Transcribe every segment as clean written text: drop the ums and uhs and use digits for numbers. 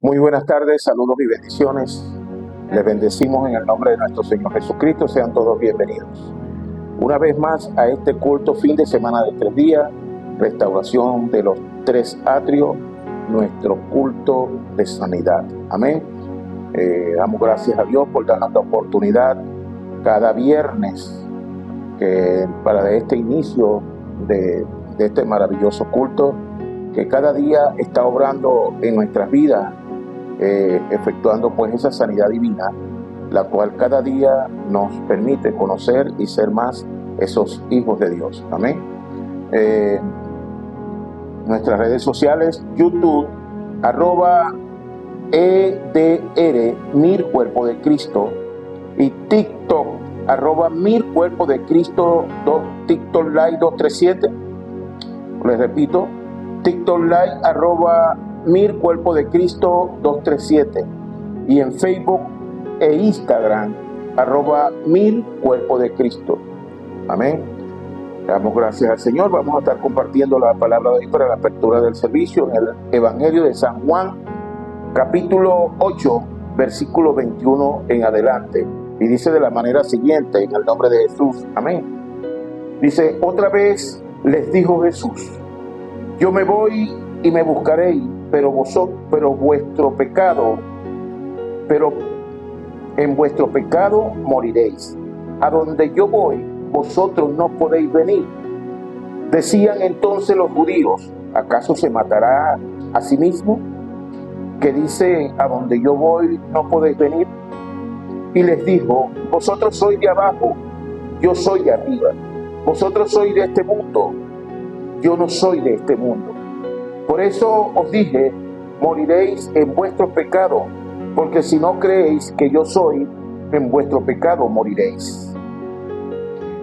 Muy buenas tardes, saludos y bendiciones. Les bendecimos en el nombre de nuestro Señor Jesucristo. Sean todos bienvenidos una vez más a este culto fin de semana de 3 días, restauración de los 3 atrios, nuestro culto de sanidad. Amén. Damos gracias a Dios por darnos la oportunidad cada viernes para este inicio de este maravilloso culto que cada día está obrando en nuestras vidas, efectuando pues esa sanidad divina, la cual cada día nos permite conocer y ser más esos hijos de Dios. Amén. Nuestras redes sociales: YouTube, @EDR, Mir Cuerpo de Cristo, y TikTok, Mir Cuerpo de Cristo, TikTok Live 237. Les repito, TikTok Live, Mir Cuerpo de Cristo 237, y en Facebook e Instagram, Mir Cuerpo de Cristo. Amén. Damos gracias al Señor. Vamos a estar compartiendo la palabra de hoy para la apertura del servicio en el Evangelio de San Juan, capítulo 8, versículo 21 en adelante. Y dice de la manera siguiente, en el nombre de Jesús. Amén. Dice: otra vez les dijo Jesús: yo me voy y me buscaréis, pero en vuestro pecado moriréis. A donde yo voy, vosotros no podéis venir. Decían entonces los judíos: ¿acaso se matará a sí mismo, que dice: a donde yo voy no podéis venir? Y les dijo: vosotros sois de abajo, yo soy de arriba. Vosotros sois de este mundo, yo no soy de este mundo. Por eso os dije: moriréis en vuestro pecado, porque si no creéis que yo soy, en vuestro pecado moriréis.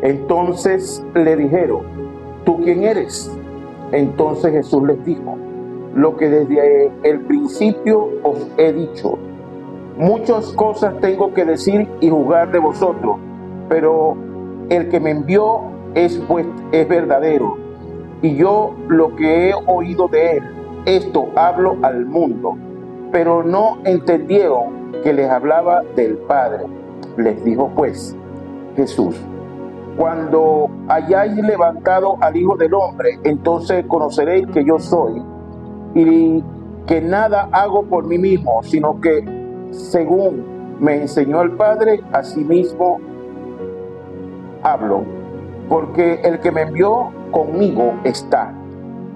Entonces le dijeron: ¿tú quién eres? Entonces Jesús les dijo: lo que desde el principio os he dicho. Muchas cosas tengo que decir y juzgar de vosotros, pero el que me envió es verdadero, y yo lo que he oído de él, esto hablo al mundo. Pero no entendieron que les hablaba del Padre. Les dijo pues Jesús: cuando hayáis levantado al Hijo del Hombre, entonces conoceréis que yo soy, y que nada hago por mí mismo, sino que según me enseñó el Padre, así mismo hablo. Porque el que me envió conmigo está.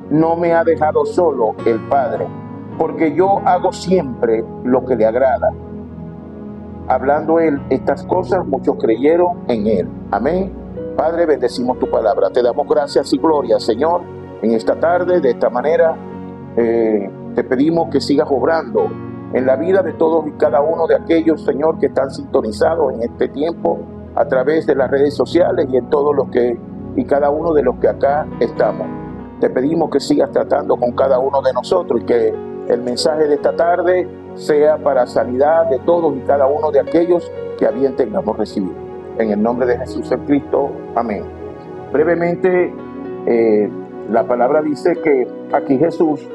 No me ha dejado solo el Padre, porque yo hago siempre lo que le agrada. Hablando él estas cosas, muchos creyeron en él. Amén. Padre, bendecimos tu palabra. Te damos gracias y gloria, Señor, en esta tarde. De esta manera te pedimos que sigas obrando en la vida de todos y cada uno de aquellos, Señor, que están sintonizados en este tiempo a través de las redes sociales y en todos los que y cada uno de los que acá estamos. Te pedimos que sigas tratando con cada uno de nosotros y que el mensaje de esta tarde sea para sanidad de todos y cada uno de aquellos que a bien tengamos recibido. En el nombre de Jesús el Cristo. Amén. Brevemente, la palabra dice que aquí Jesús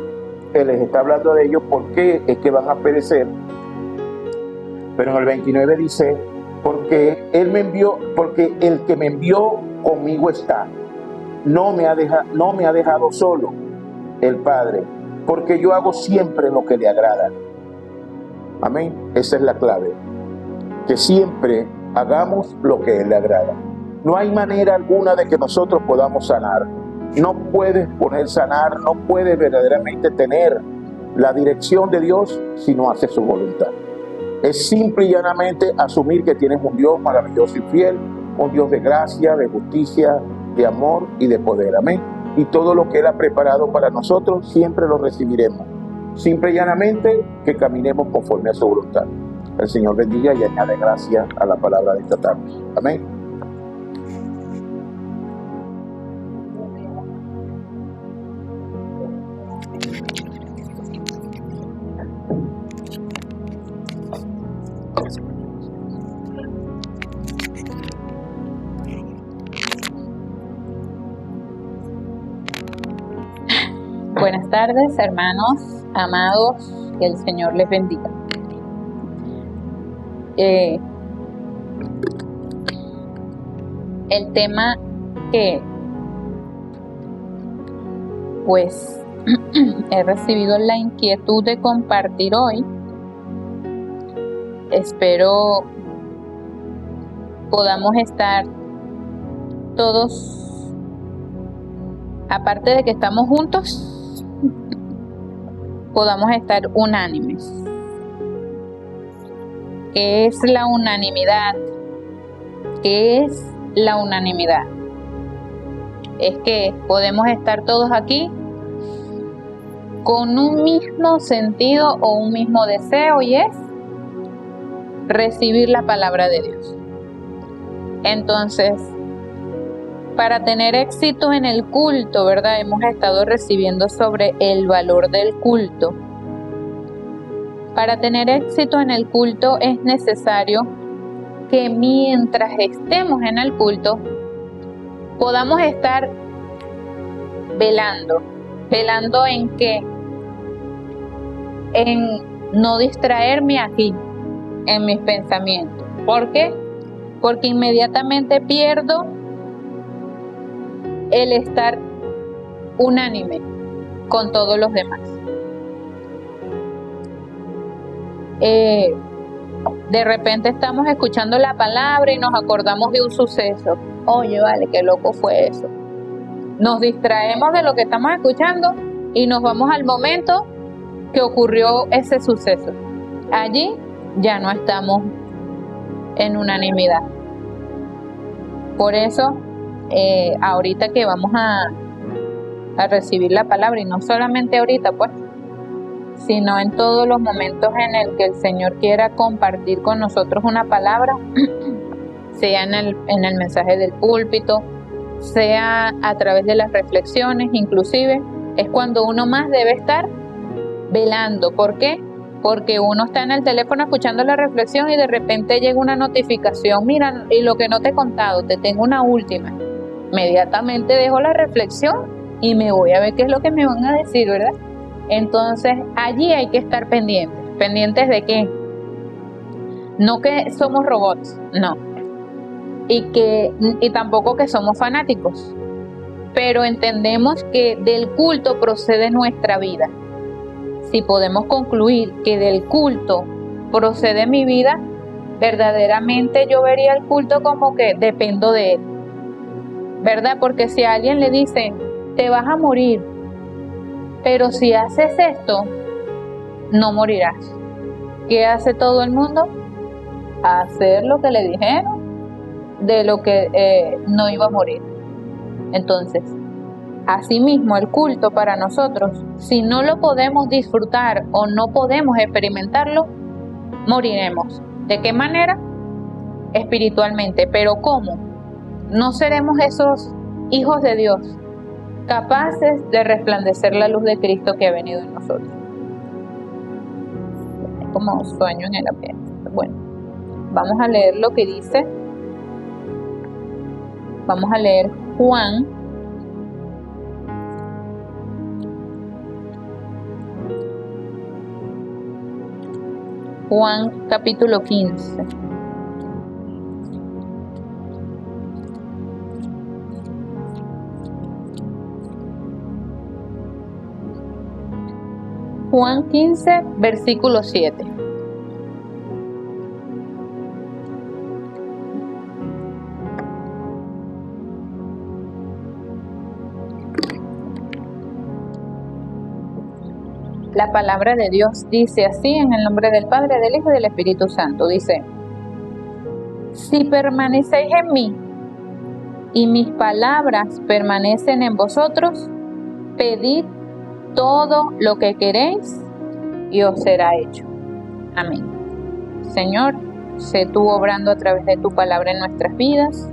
les está hablando de ellos porque es que van a perecer. Pero en el 29 dice: porque el que me envió conmigo está. No me ha dejado solo el Padre, porque yo hago siempre lo que le agrada. Amén. Esa es la clave, que siempre hagamos lo que le agrada. No hay manera alguna de que nosotros podamos sanar. No puedes poder sanar, no puedes verdaderamente tener la dirección de Dios si no haces su voluntad. Es simple y llanamente asumir que tienes un Dios maravilloso y fiel, un Dios de gracia, de justicia, de amor y de poder. Amén. Y todo lo que Él ha preparado para nosotros siempre lo recibiremos. Simple y llanamente que caminemos conforme a su voluntad. El Señor bendiga y añade gracia a la palabra de esta tarde. Amén. Buenas tardes, hermanos, amados. Que el Señor les bendiga. El tema que pues he recibido la inquietud de compartir hoy, espero podamos estar todos, aparte de que estamos juntos, podamos estar unánimes. ¿Qué es la unanimidad? ¿Qué es la unanimidad? Es que podemos estar todos aquí con un mismo sentido o un mismo deseo, y es recibir la palabra de Dios. Entonces, para tener éxito en el culto, ¿verdad? Hemos estado recibiendo sobre el valor del culto. Para tener éxito en el culto es necesario que mientras estemos en el culto podamos estar velando. ¿Velando en qué? En no distraerme aquí, en mis pensamientos. ¿Por qué? Porque inmediatamente pierdo el estar unánime con todos los demás. De repente estamos escuchando la palabra y nos acordamos de un suceso. Oye, vale, qué loco fue eso. Nos distraemos de lo que estamos escuchando y nos vamos al momento que ocurrió ese suceso. Allí ya no estamos en unanimidad. Por eso, ahorita que vamos a recibir la palabra, y no solamente ahorita, pues, sino en todos los momentos en el que el Señor quiera compartir con nosotros una palabra, sea en el mensaje del púlpito, sea a través de las reflexiones, inclusive, es cuando uno más debe estar velando. ¿Por qué? Porque uno está en el teléfono escuchando la reflexión y de repente llega una notificación, mira, y lo que no te he contado, te tengo una última. Inmediatamente dejo la reflexión y me voy a ver qué es lo que me van a decir, ¿verdad? Entonces, allí hay que estar pendientes. ¿Pendientes de qué? No que somos robots, no. Y tampoco que somos fanáticos. Pero entendemos que del culto procede nuestra vida. Si podemos concluir que del culto procede mi vida, verdaderamente yo vería el culto como que dependo de él, ¿verdad? Porque si a alguien le dicen, te vas a morir, pero si haces esto, no morirás. ¿Qué hace todo el mundo? Hacer lo que le dijeron de lo que no iba a morir. Entonces, asimismo, el culto para nosotros, si no lo podemos disfrutar o no podemos experimentarlo, moriremos. ¿De qué manera? Espiritualmente. ¿Pero cómo? No seremos esos hijos de Dios capaces de resplandecer la luz de Cristo que ha venido en nosotros. Es como un sueño en el ambiente. Bueno, vamos a leer lo que dice. Vamos a leer Juan capítulo 15. Juan 15, versículo 7. La palabra de Dios dice así, en el nombre del Padre, del Hijo y del Espíritu Santo. Dice, si permanecéis en mí y mis palabras permanecen en vosotros, pedid todo lo que queréis y os será hecho. Amén. Señor, sé tú obrando a través de tu palabra en nuestras vidas,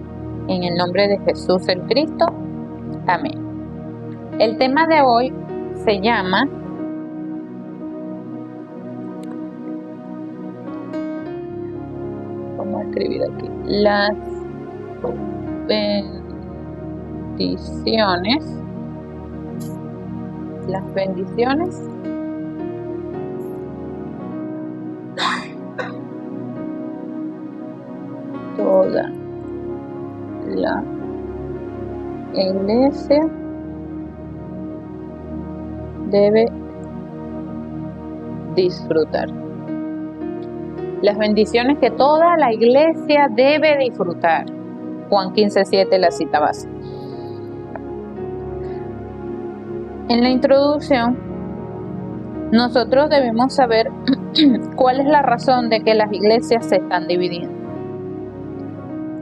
en el nombre de Jesús el Cristo. Amén. El tema de hoy se llama ¿cómo escribir aquí? Las bendiciones. Las bendiciones iglesia debe disfrutar. Las bendiciones que toda la iglesia debe disfrutar. Juan 15:7, la cita base. En la introducción, nosotros debemos saber cuál es la razón de que las iglesias se están dividiendo.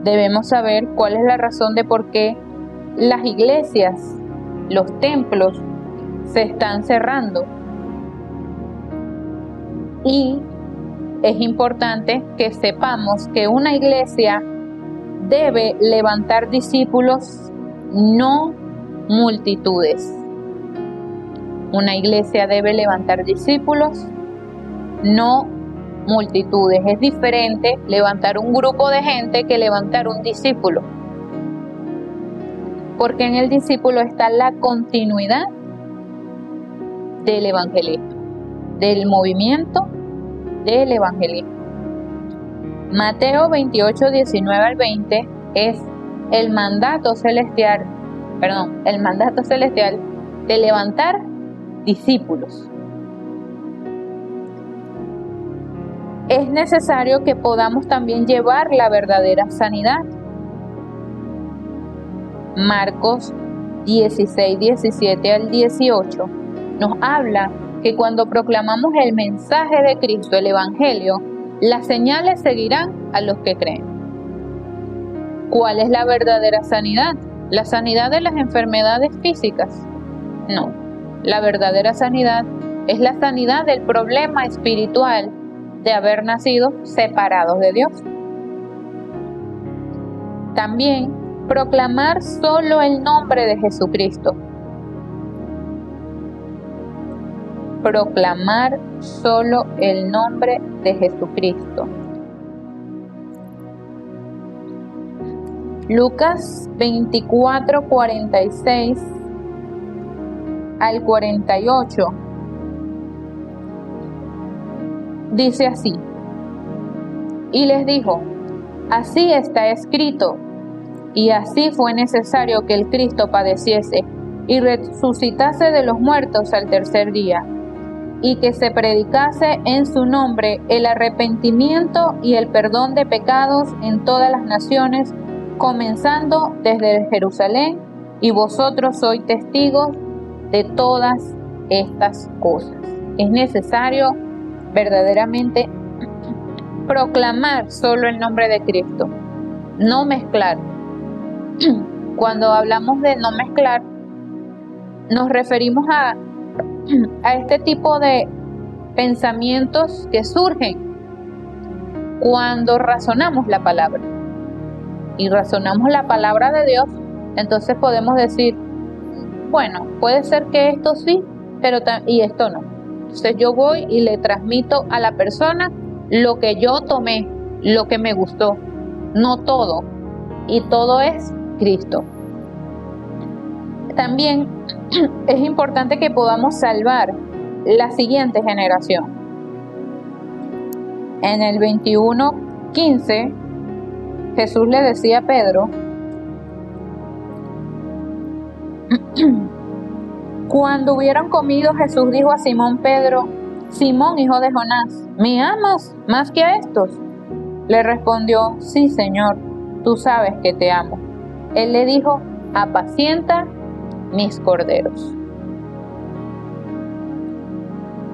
Debemos saber cuál es la razón de por qué las iglesias, los templos, se están cerrando. Y es importante que sepamos que una iglesia debe levantar discípulos, no multitudes. Una iglesia debe levantar discípulos, no multitudes. Es diferente levantar un grupo de gente que levantar un discípulo. Porque en el discípulo está la continuidad del evangelismo, del movimiento del evangelismo. Mateo 28, 19 al 20 es el mandato celestial de levantar discípulos. Es necesario que podamos también llevar la verdadera sanidad. Marcos 16, 17 al 18 nos habla que cuando proclamamos el mensaje de Cristo, el Evangelio, las señales seguirán a los que creen. ¿Cuál es la verdadera sanidad? ¿La sanidad de las enfermedades físicas? No. La verdadera sanidad es la sanidad del problema espiritual de haber nacido separados de Dios. También proclamar solo el nombre de Jesucristo. Proclamar solo el nombre de Jesucristo. Lucas 24, 46 al 48 dice así: y les dijo, así está escrito, y así fue necesario que el Cristo padeciese y resucitase de los muertos al tercer día, y que se predicase en su nombre el arrepentimiento y el perdón de pecados en todas las naciones, comenzando desde Jerusalén, y vosotros sois testigos de todas estas cosas. Es necesario verdaderamente proclamar solo el nombre de Cristo, no mezclar. Cuando hablamos de no mezclar, nos referimos a este tipo de pensamientos que surgen cuando razonamos la palabra. Y razonamos la palabra de Dios, entonces podemos decir, bueno, puede ser que esto sí, pero y esto no. Entonces yo voy y le transmito a la persona lo que yo tomé, lo que me gustó, no todo. Y todo es Cristo. También es importante que podamos salvar la siguiente generación. En el 21:15, Jesús le decía a Pedro, cuando hubieron comido, Jesús dijo a Simón Pedro, Simón, hijo de Jonás, ¿me amas más que a estos? Le respondió, sí, Señor, tú sabes que te amo. Él le dijo, apacienta mis corderos.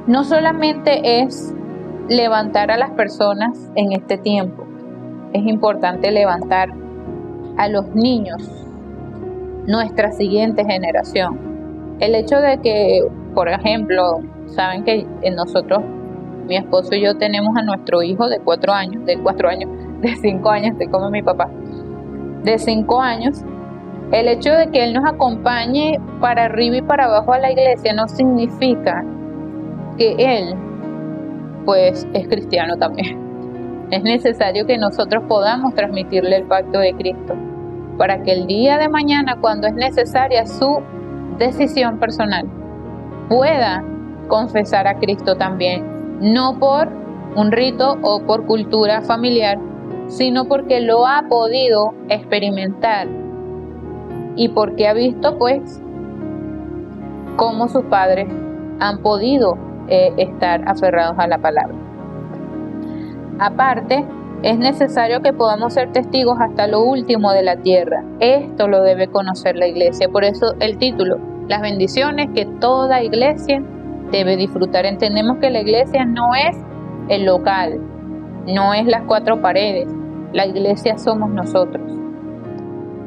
No solamente es levantar a las personas en este tiempo, es importante levantar a los niños, nuestra siguiente generación. El hecho de que, por ejemplo, saben que nosotros, mi esposo y yo tenemos a nuestro hijo de 5 años, estoy como mi papá, de 5 años. El hecho de que él nos acompañe para arriba y para abajo a la iglesia no significa que él, pues, es cristiano también. Es necesario que nosotros podamos transmitirle el pacto de Cristo para que el día de mañana, cuando es necesaria su decisión personal, pueda confesar a Cristo también, no por un rito o por cultura familiar, sino porque lo ha podido experimentar y porque ha visto pues cómo sus padres han podido estar aferrados a la palabra. Aparte, es necesario que podamos ser testigos hasta lo último de la tierra. Esto lo debe conocer la iglesia. Por eso el título, las bendiciones que toda iglesia debe disfrutar. Entendemos que la iglesia no es el local, no es las cuatro paredes. La iglesia somos nosotros.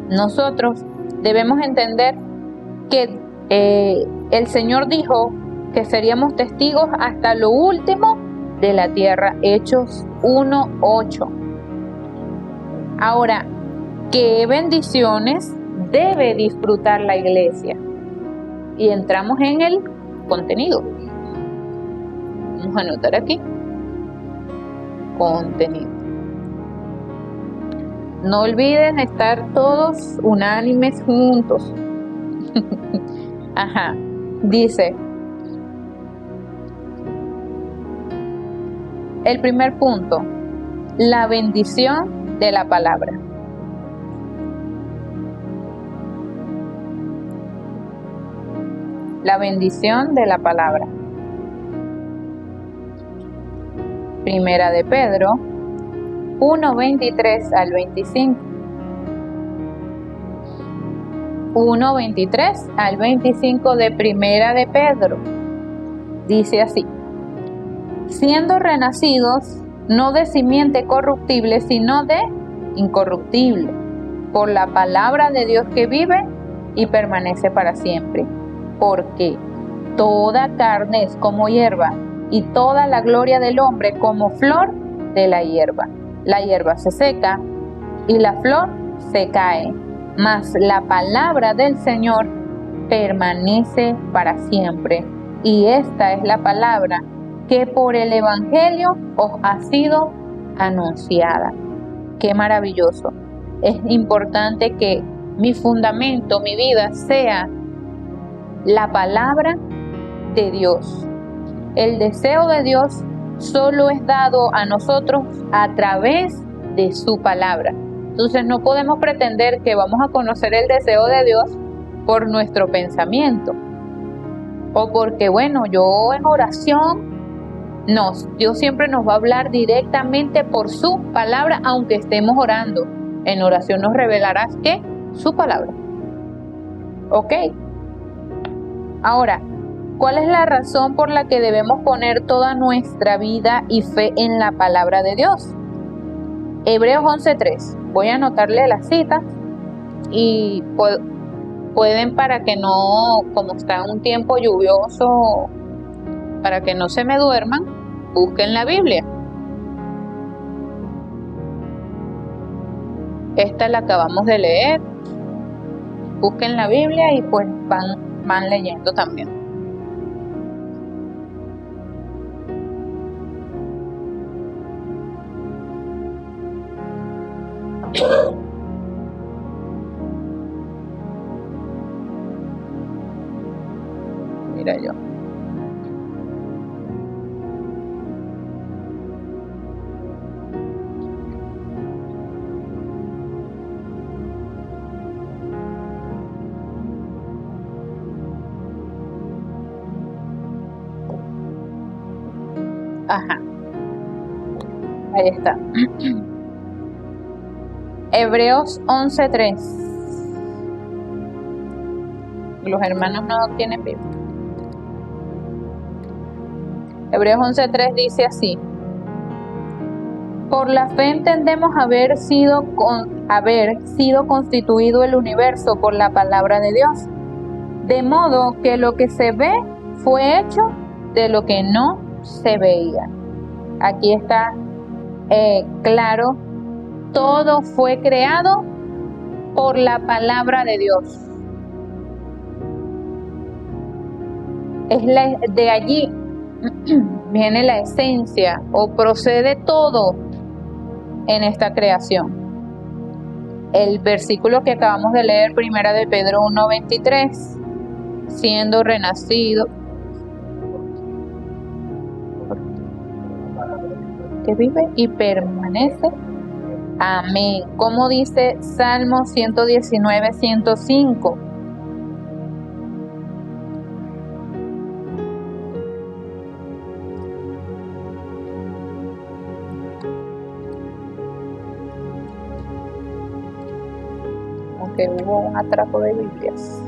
Nosotros debemos entender que el Señor dijo que seríamos testigos hasta lo último de la tierra. Hechos 1:8. Ahora, ¿qué bendiciones debe disfrutar la iglesia? Y entramos en el contenido. Vamos a anotar aquí. Contenido. No olviden estar todos unánimes juntos. Ajá. Dice, el primer punto, la bendición de la palabra. La bendición de la palabra. Primera de Pedro 1:23 al 25. 1:23 al 25 de Primera de Pedro. Dice así: siendo renacidos no de simiente corruptible, sino de incorruptible, por la palabra de Dios que vive y permanece para siempre. Porque toda carne es como hierba, y toda la gloria del hombre como flor de la hierba. La hierba se seca y la flor se cae, mas la palabra del Señor permanece para siempre. Y esta es la palabra que por el Evangelio os ha sido anunciada. ¡Qué maravilloso! Es importante que mi fundamento, mi vida, sea la palabra de Dios. El deseo de Dios solo es dado a nosotros a través de su palabra. Entonces no podemos pretender que vamos a conocer el deseo de Dios por nuestro pensamiento. O porque, bueno, yo en oración, no, Dios siempre nos va a hablar directamente por su palabra, aunque estemos orando. En oración nos revelarás ¿qué? Su palabra. ¿Ok? Ahora, ¿cuál es la razón por la que debemos poner toda nuestra vida y fe en la palabra de Dios? Hebreos 11:3. Voy a anotarle la cita y pueden, para que no, como está un tiempo lluvioso, para que no se me duerman, busquen la Biblia. Esta la acabamos de leer. Busquen la Biblia y pues van leyendo también. Mira yo. Ajá. Ahí está. Hebreos 11:3. Los hermanos no tienen Biblia. Hebreos 11:3 dice así: por la fe entendemos haber sido constituido el universo por la palabra de Dios, de modo que lo que se ve fue hecho de lo que no se veía. Aquí está claro, todo fue creado por la palabra de Dios. De allí viene la esencia o procede todo en esta creación. El versículo que acabamos de leer, Primera de Pedro 1:23, siendo renacido, que vive y permanece Amén. ¿Cómo dice Salmo 119, 105? Aunque hubo un atraco de Biblias.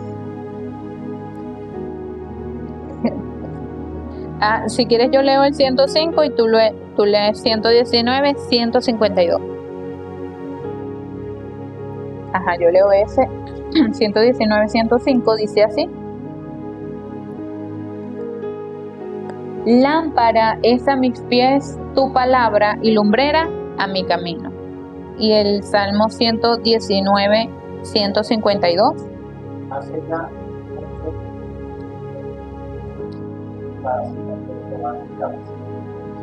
Si quieres yo leo el 105 y tú lees 119, 152. Ajá, yo leo ese. 119, 105 dice así: lámpara es a mis pies tu palabra y lumbrera a mi camino. Y el Salmo 119, 152.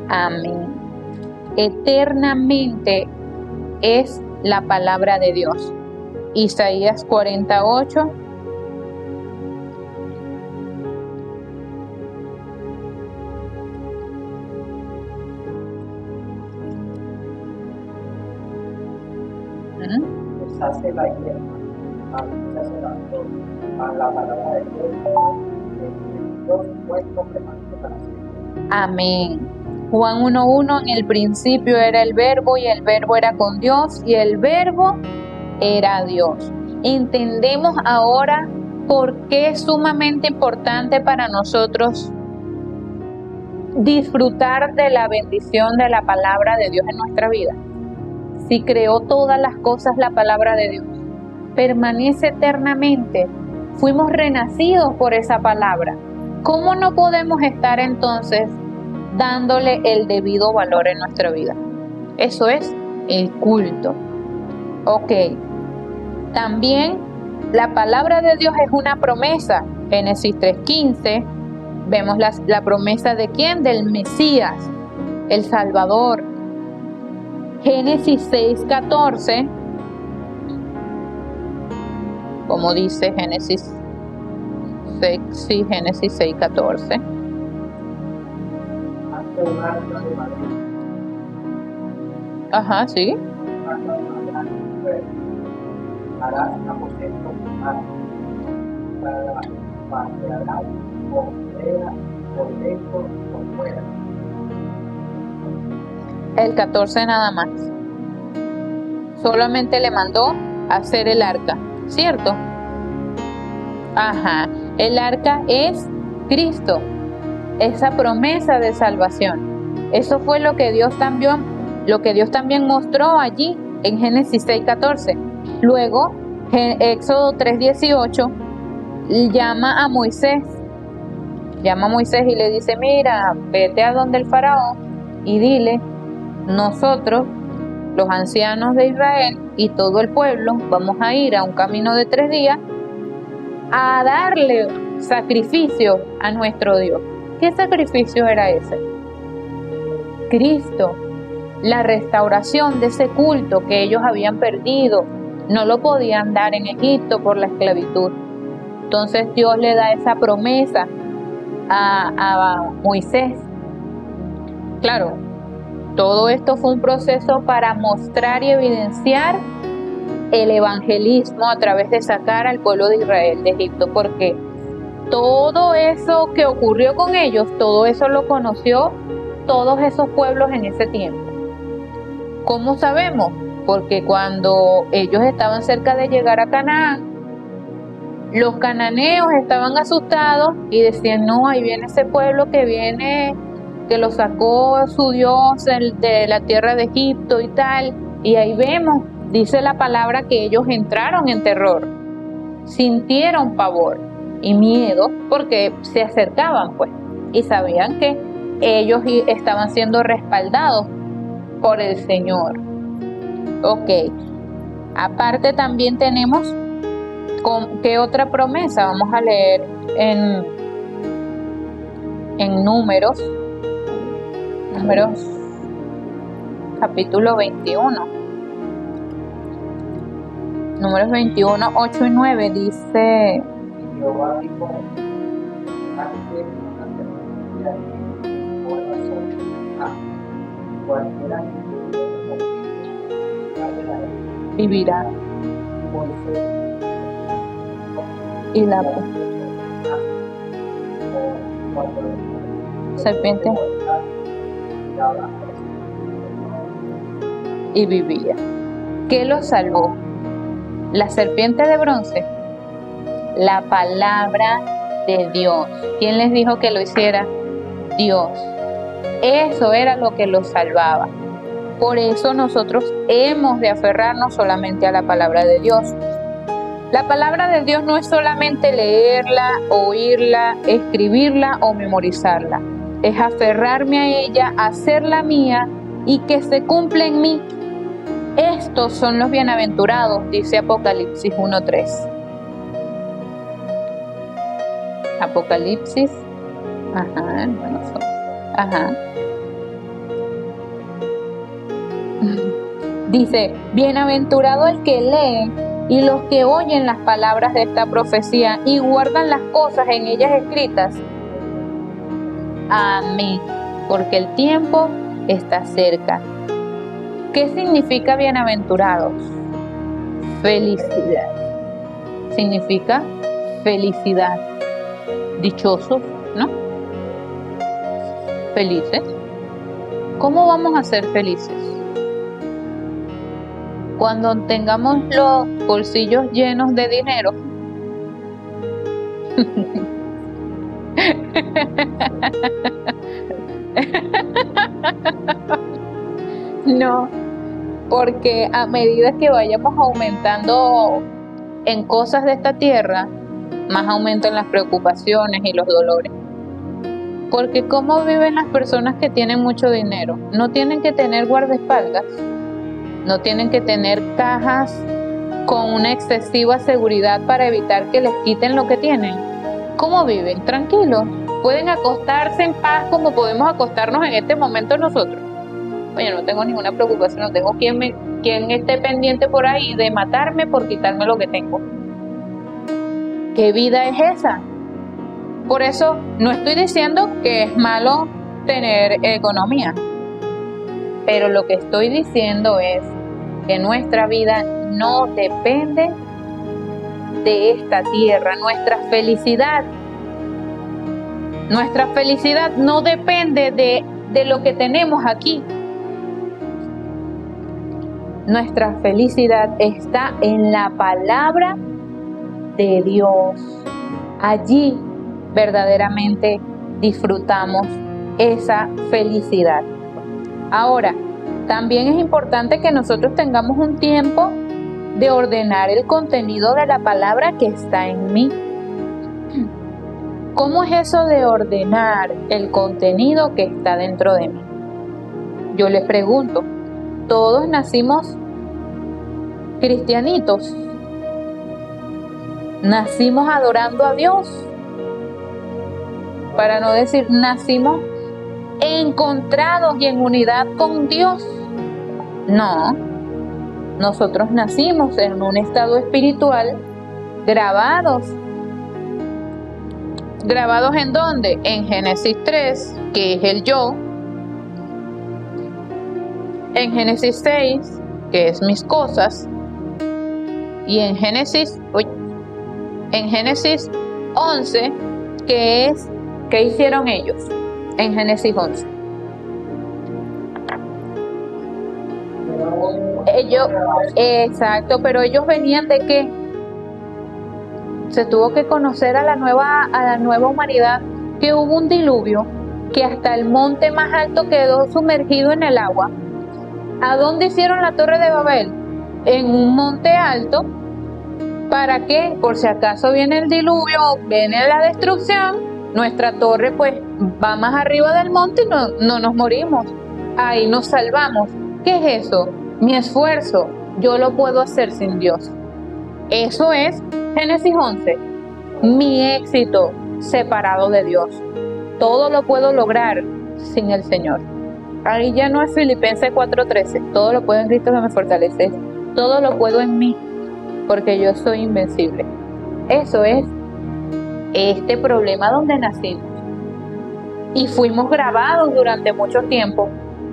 Amén. Eternamente es la palabra de Dios. Isaías 48. Deshace la hierba, se levantó a la palabra de Dios puesto permanente para siempre. Amén. Juan 1:1, en el principio era el verbo y el verbo era con Dios y el verbo era Dios. Entendemos ahora por qué es sumamente importante para nosotros disfrutar de la bendición de la palabra de Dios en nuestra vida. Si creó todas las cosas la palabra de Dios, permanece eternamente. Fuimos renacidos por esa palabra. ¿Cómo no podemos estar entonces dándole el debido valor en nuestra vida? Eso es el culto. Ok. También la palabra de Dios es una promesa. Génesis 3:15. Vemos la promesa de ¿quién? Del Mesías, el Salvador. Génesis 6:14. Como dice Génesis 6, sí, Génesis 6:14. Ajá, sí. Harás aposento para pasearás por dentro, por fuera. El 14 nada más. Solamente le mandó hacer el arca, ¿cierto? Ajá. El arca es Cristo, esa promesa de salvación. Eso fue lo que Dios también mostró allí en Génesis 6:14. Luego, Éxodo 3:18 llama a Moisés y le dice: mira, vete a donde el faraón y dile: nosotros, los ancianos de Israel y todo el pueblo, vamos a ir a un camino de 3 días a darle sacrificio a nuestro Dios. ¿Qué sacrificio era ese? Cristo, la restauración de ese culto que ellos habían perdido. No lo podían dar en Egipto por la esclavitud. Entonces Dios le da esa promesa a Moisés. Claro, todo esto fue un proceso para mostrar y evidenciar el evangelismo a través de sacar al pueblo de Israel de Egipto, porque todo eso que ocurrió con ellos, todo eso lo conoció todos esos pueblos en ese tiempo. ¿Cómo sabemos? Porque cuando ellos estaban cerca de llegar a Canaán, los cananeos estaban asustados y decían: no, ahí viene ese pueblo que lo sacó su Dios de la tierra de Egipto y tal. Y ahí vemos, dice la palabra, que ellos entraron en terror, sintieron pavor y miedo porque se acercaban pues y sabían que ellos estaban siendo respaldados por el Señor. Ok, aparte también tenemos ¿qué otra promesa? Vamos a leer en Números capítulo 21. Números 21, 8 y 9 dice: Y Jehová dijo: antes cualquiera vivirá. Y la serpiente y vivía. ¿Qué lo salvó? ¿La serpiente de bronce? La palabra de Dios. ¿Quién les dijo que lo hiciera? Dios. Eso era lo que lo salvaba. Por eso nosotros hemos de aferrarnos solamente a la palabra de Dios. La palabra de Dios no es solamente leerla, oírla, escribirla o memorizarla. Es aferrarme a ella, hacerla mía y que se cumpla en mí. Estos son los bienaventurados, dice Apocalipsis 1:3. Apocalipsis, dice, bienaventurado el que lee y los que oyen las palabras de esta profecía y guardan las cosas en ellas escritas. Amén, porque el tiempo está cerca. ¿Qué significa bienaventurados? Felicidad. Significa felicidad. Dichosos, ¿no? Felices. ¿Cómo vamos a ser felices? Cuando tengamos los bolsillos llenos de dinero. No, porque a medida que vayamos aumentando en cosas de esta tierra, más aumentan las preocupaciones y los dolores. Porque ¿cómo viven las personas que tienen mucho dinero? No tienen que tener guardaespaldas, no tienen que tener cajas con una excesiva seguridad para evitar que les quiten lo que tienen. ¿Cómo viven? Tranquilos. Pueden acostarse en paz como podemos acostarnos en este momento nosotros. Oye, no tengo ninguna preocupación, no tengo quien esté pendiente por ahí de matarme por quitarme lo que tengo. ¿Qué vida es esa? Por eso no estoy diciendo que es malo tener economía, pero lo que estoy diciendo es que nuestra vida no depende de esta tierra, nuestra felicidad no depende de lo que tenemos aquí. Nuestra felicidad está en la palabra de Dios. Allí verdaderamente disfrutamos esa felicidad. Ahora, también es importante que nosotros tengamos un tiempo de ordenar el contenido de la palabra que está en mí. ¿Cómo es eso de ordenar el contenido que está dentro de mí? Yo les pregunto, ¿todos nacimos cristianitos? ¿Nacimos adorando a Dios? Para no decir, nacimos encontrados y en unidad con Dios. No, nosotros nacimos en un estado espiritual, grabados. ¿Grabados en dónde? En Génesis 3, que es el yo. En Génesis 6, que es mis cosas. Y en Génesis 11, que es ¿qué hicieron ellos? En Génesis 11. Exacto, pero ellos venían ¿de qué? Se tuvo que conocer a la nueva humanidad, que hubo un diluvio, que hasta el monte más alto quedó sumergido en el agua. ¿A dónde hicieron la Torre de Babel? En un monte alto. ¿Para qué? Por si acaso viene el diluvio, viene la destrucción, nuestra torre pues va más arriba del monte y no nos morimos. Ahí nos salvamos. ¿Qué es eso? Mi esfuerzo. Yo lo puedo hacer sin Dios. Eso es Génesis 11. Mi éxito separado de Dios. Todo lo puedo lograr sin el Señor. Ahí ya no es Filipenses 4:13. Todo lo puedo en Cristo que me fortalece. Todo lo puedo en mí, porque yo soy invencible. Eso es este problema donde nacimos. Y fuimos grabados durante mucho tiempo.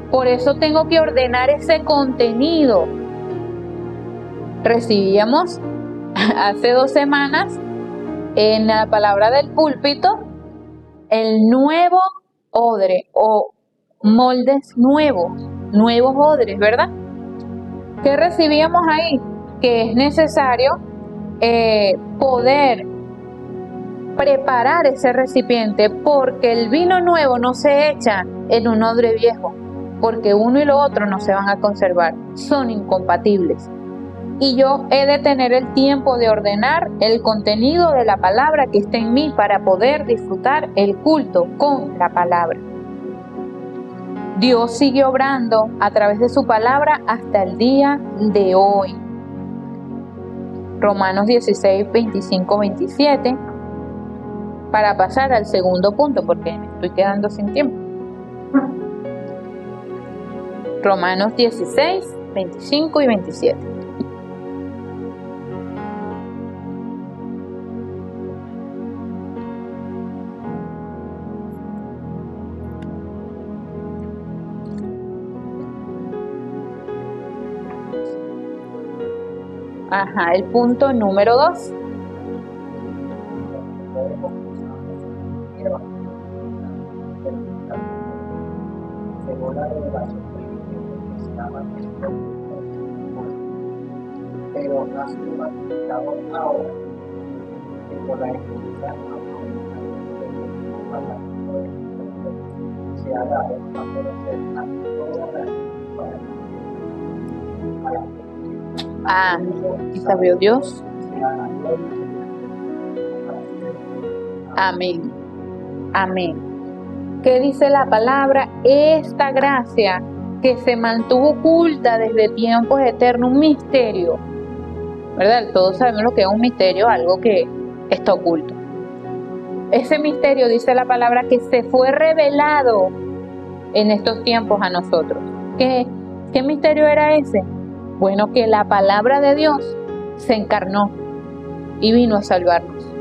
Por eso tengo que ordenar ese contenido. Recibíamos hace 2 semanas en la palabra del púlpito el nuevo odre o moldes nuevos odres, ¿verdad? ¿Qué recibíamos ahí? Que es necesario poder preparar ese recipiente, porque el vino nuevo no se echa en un odre viejo, porque uno y lo otro no se van a conservar, son incompatibles. Y yo he de tener el tiempo de ordenar el contenido de la palabra que está en mí para poder disfrutar el culto con la palabra. Dios sigue obrando a través de su palabra hasta el día de hoy. Romanos 16, 25, 27. Para pasar al segundo punto, porque me estoy quedando sin tiempo. Romanos 16, 25 y 27. Ajá, el punto número 2. Según la revelación que estaba pero no ha sido magnificado ahora, que por la escritura se ha dado a conocer a toda la Y sabió Dios. Amén. Amén. ¿Qué dice la palabra? Esta gracia que se mantuvo oculta desde tiempos eternos, un misterio, ¿verdad? Todos sabemos lo que es un misterio, algo que está oculto. Ese misterio, dice la palabra, que se fue revelado en estos tiempos a nosotros. ¿Qué misterio era ese? Bueno, que la palabra de Dios se encarnó y vino a salvarnos.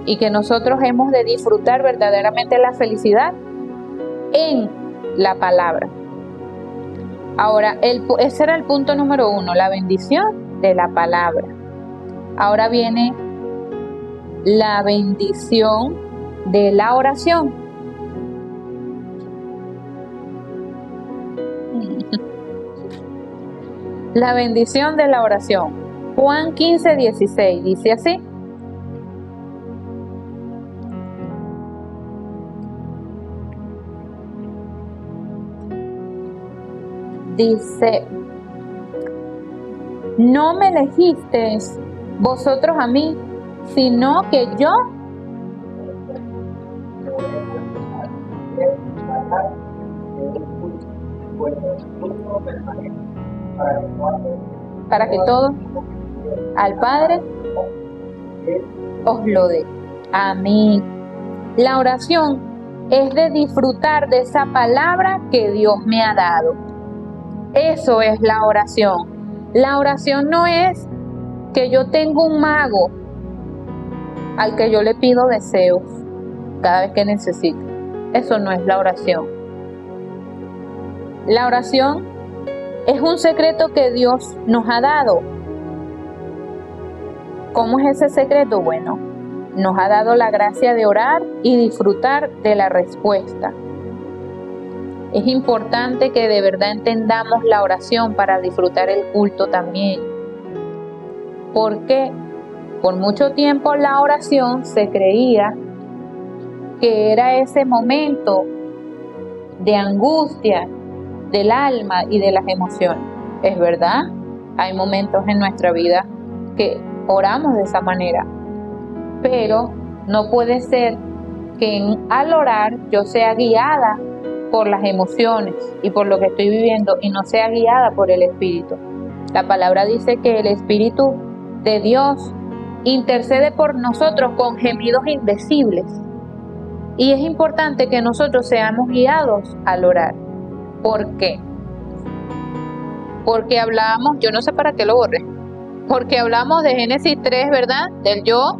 Y que nosotros hemos de disfrutar verdaderamente la felicidad en la palabra. Ahora, ese era el punto número 1, la bendición de la palabra. Ahora viene la bendición de la oración. La bendición de la oración. Juan 15, 16, dice así. Dice, no me elegisteis vosotros a mí, sino que yo para que todo al Padre os lo dé. Amén. La oración es de disfrutar de esa palabra que Dios me ha dado. Eso es la oración. La oración no es que yo tengo un mago al que yo le pido deseos cada vez que necesito. Eso no es la oración. La oración es un secreto que Dios nos ha dado. ¿Cómo es ese secreto? Bueno, nos ha dado la gracia de orar y disfrutar de la respuesta. Es importante que de verdad entendamos la oración para disfrutar el culto también. Porque por mucho tiempo la oración se creía que era ese momento de angustia del alma y de las emociones. Es verdad, hay momentos en nuestra vida que oramos de esa manera, pero no puede ser que al orar yo sea guiada por las emociones y por lo que estoy viviendo y no sea guiada por el Espíritu. La palabra dice que el Espíritu de Dios intercede por nosotros con gemidos indecibles. Y es importante que nosotros seamos guiados al orar. ¿Por qué? Porque hablamos, yo no sé para qué lo borré, porque hablamos de Génesis 3, ¿verdad? Del yo,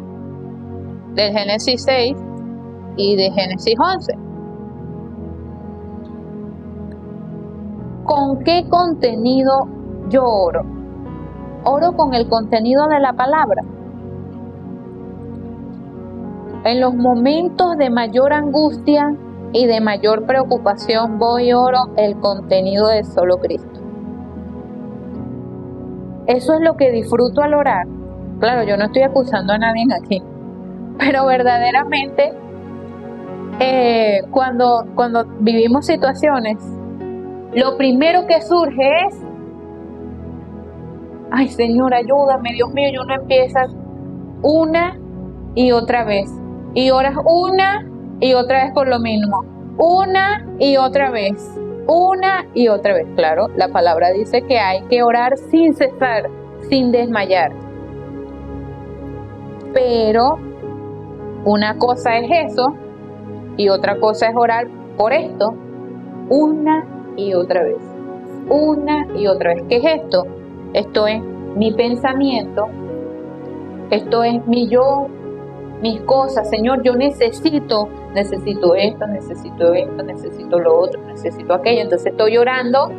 del Génesis 6 y de Génesis 11. ¿Con qué contenido yo oro? oro con el contenido de la palabra. En los momentos de mayor angustia y de mayor preocupación voy y oro el contenido de solo Cristo. Eso es lo que disfruto al orar. Claro, yo no estoy acusando a nadie aquí, pero verdaderamente cuando vivimos situaciones, lo primero que surge es: ay, Señor, ayúdame, Dios mío. Y uno empieza una y otra vez, y oras una y otra vez por lo mismo, una y otra vez, una y otra vez. Claro, la palabra dice que hay que orar sin cesar, sin desmayar. Pero una cosa es eso y otra cosa es orar por esto una y otra vez, una y otra vez. ¿Qué es esto? Esto es mi pensamiento, esto es mi yo, mis cosas. Señor, yo necesito esto, necesito lo otro, necesito aquello. Entonces estoy orando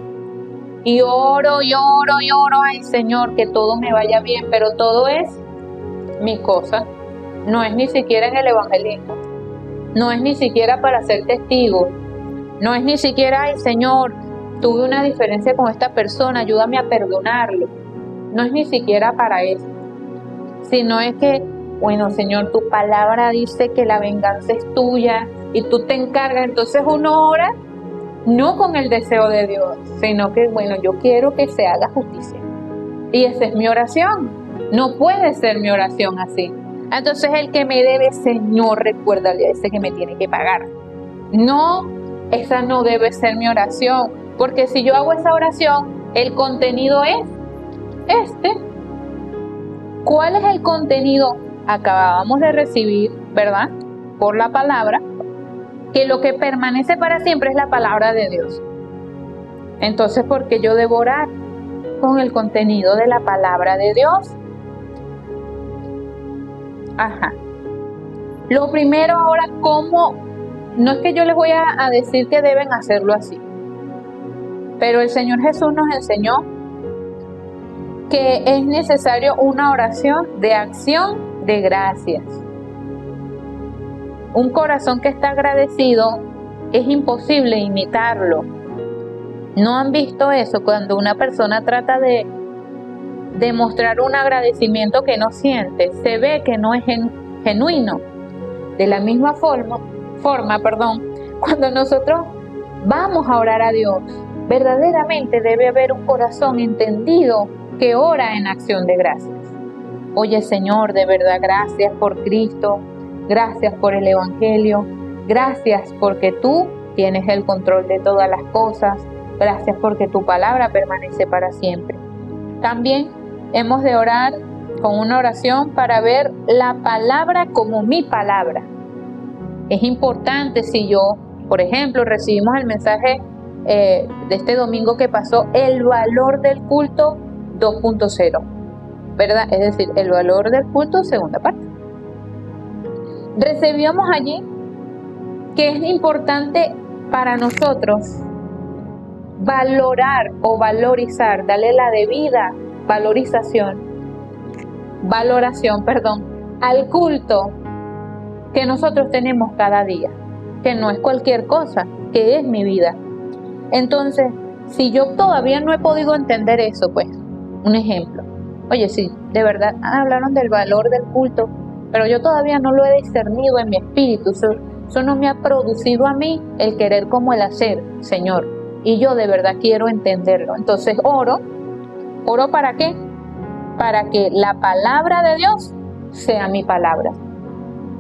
y oro, y oro, y oro. Ay, Señor, que todo me vaya bien, pero todo es mi cosa. No es ni siquiera en el evangelismo, no es ni siquiera para ser testigo, no es ni siquiera: ay, Señor, tuve una diferencia con esta persona, ayúdame a perdonarlo. No es ni siquiera para eso, sino es que, bueno, Señor, tu palabra dice que la venganza es tuya y tú te encargas. Entonces uno ora no con el deseo de Dios, sino que, bueno, yo quiero que se haga justicia. Y esa es mi oración. No puede ser mi oración así. Entonces el que me debe, Señor, recuérdale a ese que me tiene que pagar. No, esa no debe ser mi oración, porque si yo hago esa oración, el contenido es este. ¿Cuál es el contenido? Acabábamos de recibir, ¿verdad?, por la palabra, que lo que permanece para siempre es la palabra de Dios. Entonces, ¿por qué yo debo orar con el contenido de la palabra de Dios? Ajá. Lo primero ahora, ¿cómo? No es que yo les voy a decir que deben hacerlo así, pero el Señor Jesús nos enseñó que es necesario una oración de acción de gracias. Un corazón que está agradecido es imposible imitarlo. ¿No han visto eso? Cuando una persona trata de demostrar un agradecimiento que no siente, se ve que no es genuino. De la misma forma, cuando nosotros vamos a orar a Dios, verdaderamente debe haber un corazón entendido que ora en acción de gracias. Oye, Señor, de verdad, gracias por Cristo, gracias por el Evangelio, gracias porque tú tienes el control de todas las cosas, gracias porque tu palabra permanece para siempre. También hemos de orar con una oración para ver la palabra como mi palabra. Es importante, si yo, por ejemplo, recibimos el mensaje de este domingo que pasó, el valor del culto 2.0, ¿verdad? Es decir, el valor del culto, segunda parte. Recibíamos allí que es importante para nosotros valorar o valorizar, darle la debida valoración al culto que nosotros tenemos cada día, que no es cualquier cosa, que es mi vida. Entonces, si yo todavía no he podido entender eso, pues, un ejemplo, oye, sí, de verdad hablaron del valor del culto, pero yo todavía no lo he discernido en mi espíritu, eso no me ha producido a mí el querer como el hacer, Señor, y yo de verdad quiero entenderlo. Entonces oro ¿para qué? Para que la palabra de Dios sea mi palabra.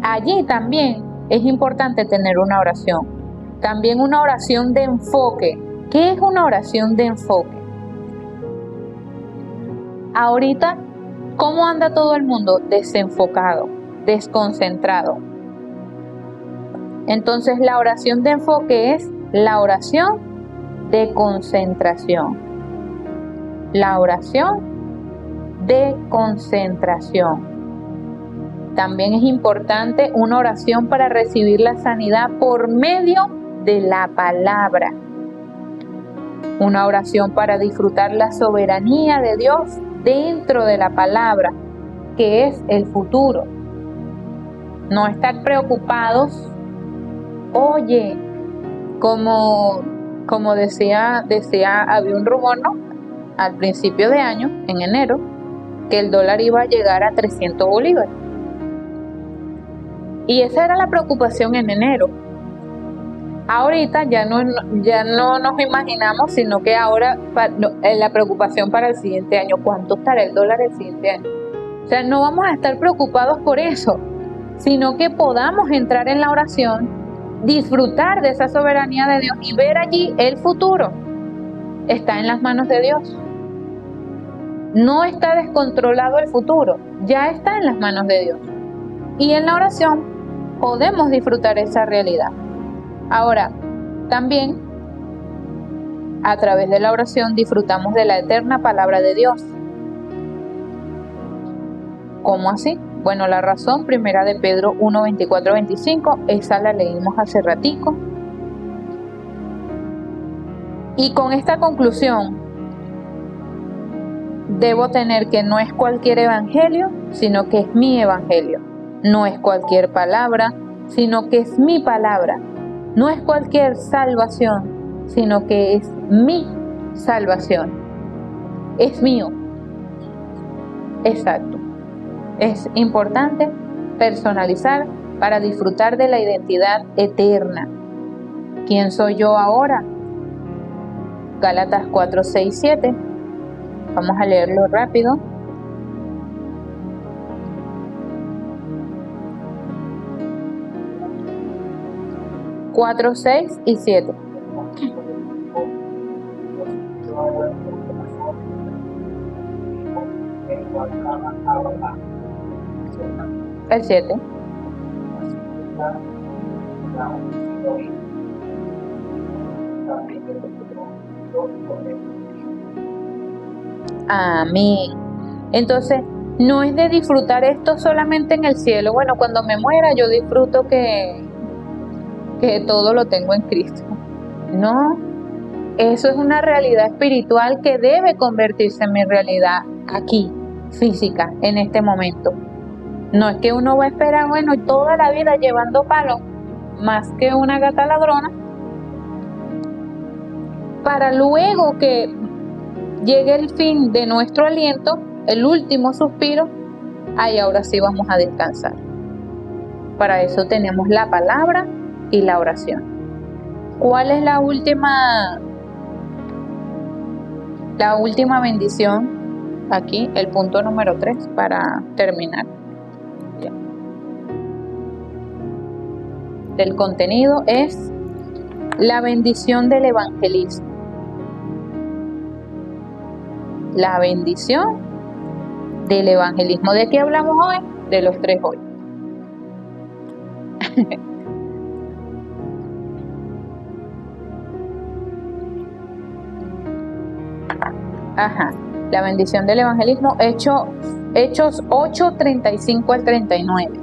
Allí también es importante tener una oración, también una oración de enfoque. ¿Qué es una oración de enfoque? Ahorita, ¿cómo anda todo el mundo? Desenfocado, desconcentrado. Entonces, la oración de enfoque es la oración de concentración. La oración de concentración. También es importante una oración para recibir la sanidad por medio de la palabra. Una oración para disfrutar la soberanía de Dios dentro de la palabra, que es el futuro. No estar preocupados, oye, como decía, había un rumor, ¿no? Al principio de año, en enero, que el dólar iba a llegar a 300 bolívares. Y esa era la preocupación en enero. Ahorita ya no nos imaginamos, sino que ahora la preocupación para el siguiente año, ¿cuánto estará el dólar el siguiente año? O sea, no vamos a estar preocupados por eso, sino que podamos entrar en la oración, disfrutar de esa soberanía de Dios y ver allí el futuro. Está en las manos de Dios. No está descontrolado el futuro, ya está en las manos de Dios. Y en la oración podemos disfrutar esa realidad. Ahora, también a través de la oración disfrutamos de la eterna palabra de Dios. ¿Cómo así? Bueno, la razón, primera de Pedro 1, 24, 25, esa la leímos hace ratico. Y con esta conclusión, debo tener que no es cualquier evangelio, sino que es mi evangelio. No es cualquier palabra, sino que es mi palabra. No es cualquier salvación, sino que es mi salvación. Es mío. Exacto. Es importante personalizar para disfrutar de la identidad eterna. ¿Quién soy yo ahora? Gálatas 4, 6, 7. Vamos a leerlo rápido. Cuatro, 6 y 7. El 7. Amén. Entonces, no es de disfrutar esto solamente en el cielo. Bueno, cuando me muera yo disfruto que todo lo tengo en Cristo. No, eso es una realidad espiritual que debe convertirse en mi realidad aquí, física, en este momento. No es que uno va a esperar, bueno, toda la vida llevando palo, más que una gata ladrona, para luego que llegue el fin de nuestro aliento, el último suspiro, ahí ahora sí vamos a descansar. Para eso tenemos la palabra y la oración. ¿Cuál es la última bendición? Aquí, el punto número 3 para terminar. Ya. El contenido es la bendición del evangelismo. La bendición del evangelismo. ¿De qué hablamos hoy? De los 3 hoy. Ajá, la bendición del evangelismo, Hechos 8, 35 al 39.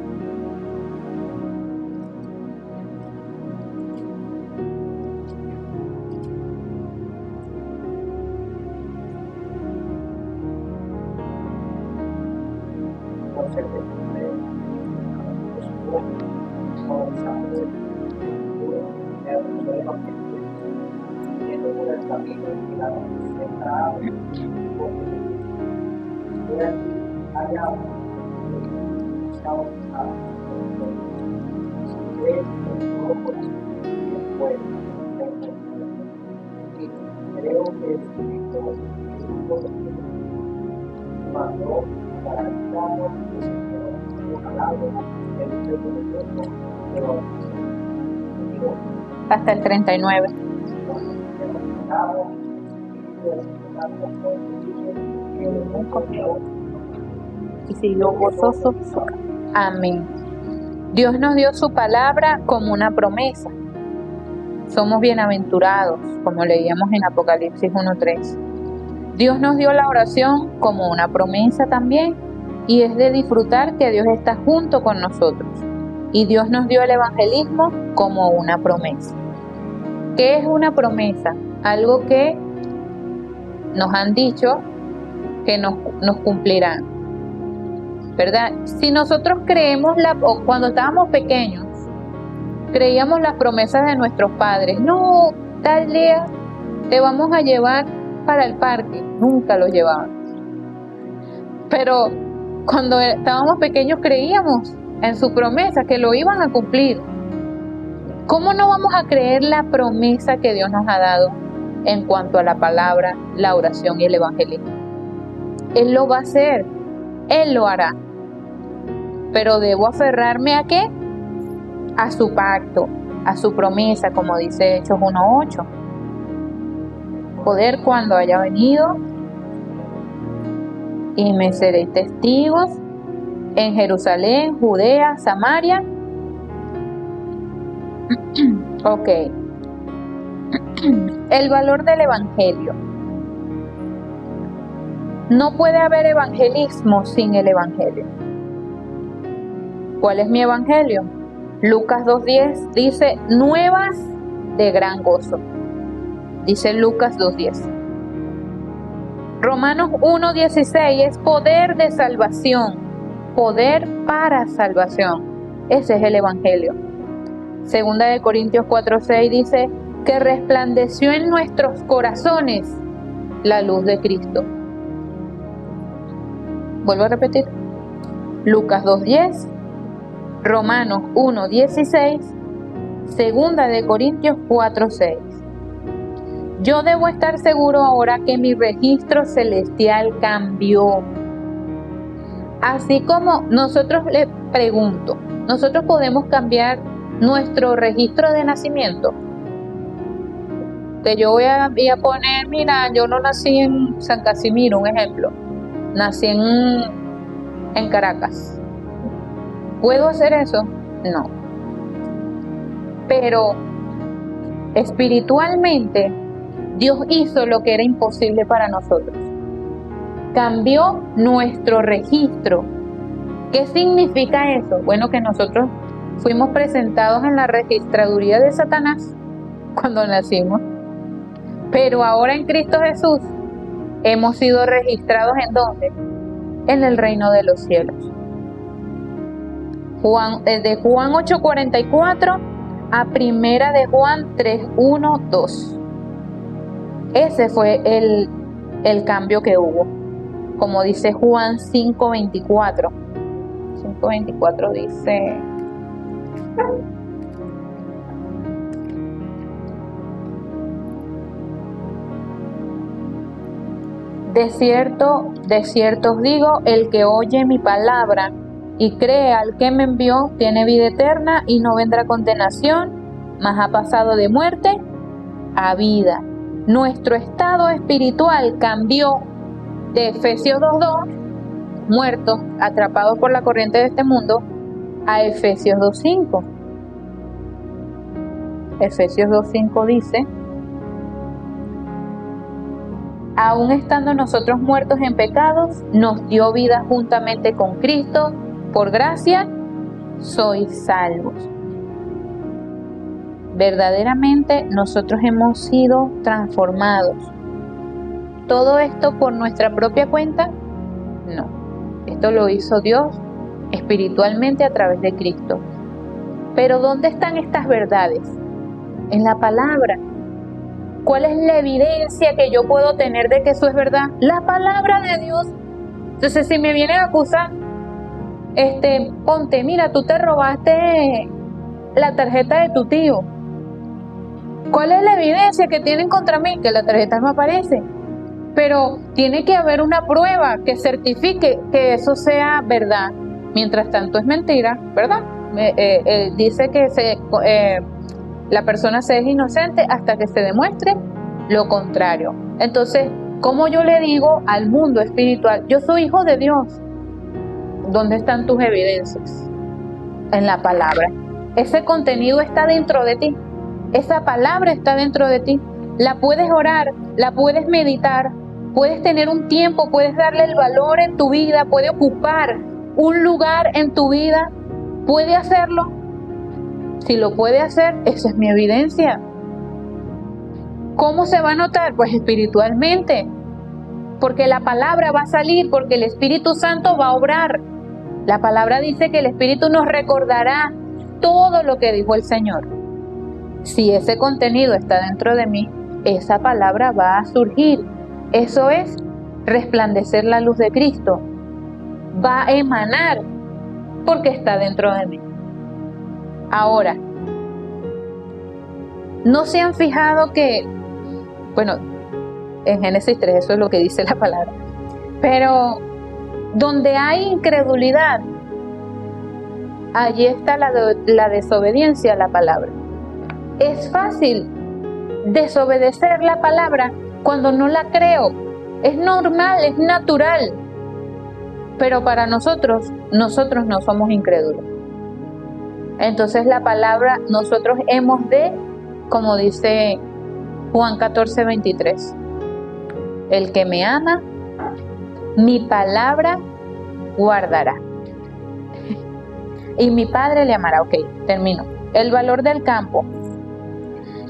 Hasta el 39. Y siguió gozoso. Amén. Dios nos dio su palabra como una promesa. Somos bienaventurados, como leíamos en Apocalipsis 1:3. Dios nos dio la oración como una promesa también, y es de disfrutar que Dios está junto con nosotros. Y Dios nos dio el evangelismo como una promesa. ¿Qué es una promesa? Algo que nos han dicho que nos cumplirán, ¿verdad? Si nosotros creemos, o cuando estábamos pequeños, creíamos las promesas de nuestros padres, no, tal día te vamos a llevar para el parque, nunca los llevaban. Pero cuando estábamos pequeños creíamos en su promesa, que lo iban a cumplir. ¿Cómo no vamos a creer la promesa que Dios nos ha dado en cuanto a la palabra, la oración y el evangelismo? Él lo va a hacer, Él lo hará. Pero debo aferrarme ¿a qué? A su pacto, a su promesa, como dice Hechos 1:8. Poder cuando haya venido, y me seréis testigos en Jerusalén, Judea, Samaria. Ok. El valor del evangelio. No puede haber evangelismo sin el evangelio. ¿Cuál es mi evangelio? Lucas 2:10 dice, nuevas de gran gozo. Dice Lucas 2:10. Romanos 1:16 es poder de salvación, poder para salvación. Ese es el evangelio. Segunda de Corintios 4:6 dice que resplandeció en nuestros corazones la luz de Cristo. Vuelvo a repetir. Lucas 2:10, Romanos 1:16, Segunda de Corintios 4:6. Yo debo estar seguro ahora que mi registro celestial cambió. Así como nosotros, les pregunto, ¿nosotros podemos cambiar nuestro registro de nacimiento? Que yo voy a poner, mira, yo no nací en San Casimiro, un ejemplo. Nací en Caracas. ¿Puedo hacer eso? No. Pero espiritualmente, Dios hizo lo que era imposible para nosotros. Cambió nuestro registro. ¿Qué significa eso? Bueno, que nosotros fuimos presentados en la registraduría de Satanás cuando nacimos. Pero ahora en Cristo Jesús hemos sido registrados ¿en dónde? En el reino de los cielos. De Juan 8:44 a Primera de Juan 3:1-2. Ese fue el cambio que hubo. Como dice Juan 5:24. 5:24 dice... De cierto os digo, el que oye mi palabra y cree al que me envió, tiene vida eterna y no vendrá condenación, mas ha pasado de muerte a vida. Nuestro estado espiritual cambió de Efesios 2:2, muertos, atrapados por la corriente de este mundo, a Efesios 2:5. Efesios 2:5 dice: aun estando nosotros muertos en pecados, nos dio vida juntamente con Cristo, por gracia sois salvos. Verdaderamente nosotros hemos sido transformados. ¿Todo esto por nuestra propia cuenta? No. Esto lo hizo Dios espiritualmente a través de Cristo. Pero ¿dónde están estas verdades? En la palabra. ¿Cuál es la evidencia que yo puedo tener de que eso es verdad? La palabra de Dios. Entonces, si me vienen a acusar, ponte, mira, tú te robaste la tarjeta de tu tío. ¿Cuál es la evidencia que tienen contra mí? Que la tarjeta no aparece. Pero tiene que haber una prueba que certifique que eso sea verdad. Mientras tanto es mentira, ¿verdad? Dice que la persona se es inocente hasta que se demuestre lo contrario. Entonces, ¿cómo yo le digo al mundo espiritual, yo soy hijo de Dios? ¿Dónde están tus evidencias? En la palabra. Ese contenido está dentro de ti. Esa palabra está dentro de ti. La puedes orar, la puedes meditar, puedes tener un tiempo, puedes darle el valor en tu vida, puede ocupar un lugar en tu vida, puede hacerlo. Si lo puede hacer, esa es mi evidencia. ¿Cómo se va a notar? Pues espiritualmente. porque la palabra va a salir, porque el Espíritu Santo va a obrar. La palabra dice que el Espíritu nos recordará todo lo que dijo el Señor. Si ese contenido está dentro de mí, esa palabra va a surgir. Eso es resplandecer la luz de Cristo. Va a emanar porque está dentro de mí. Ahora, ¿no se han fijado que, bueno, en Génesis 3 eso es lo que dice la palabra, pero donde hay incredulidad, allí está la desobediencia a la palabra? Es fácil desobedecer la palabra cuando no la creo. Es normal, es natural. Pero para nosotros no somos incrédulos. Entonces la palabra, nosotros hemos de, como dice Juan 14:23, el que me ama, mi palabra guardará. Y mi Padre le amará. Ok, termino. El valor del campo.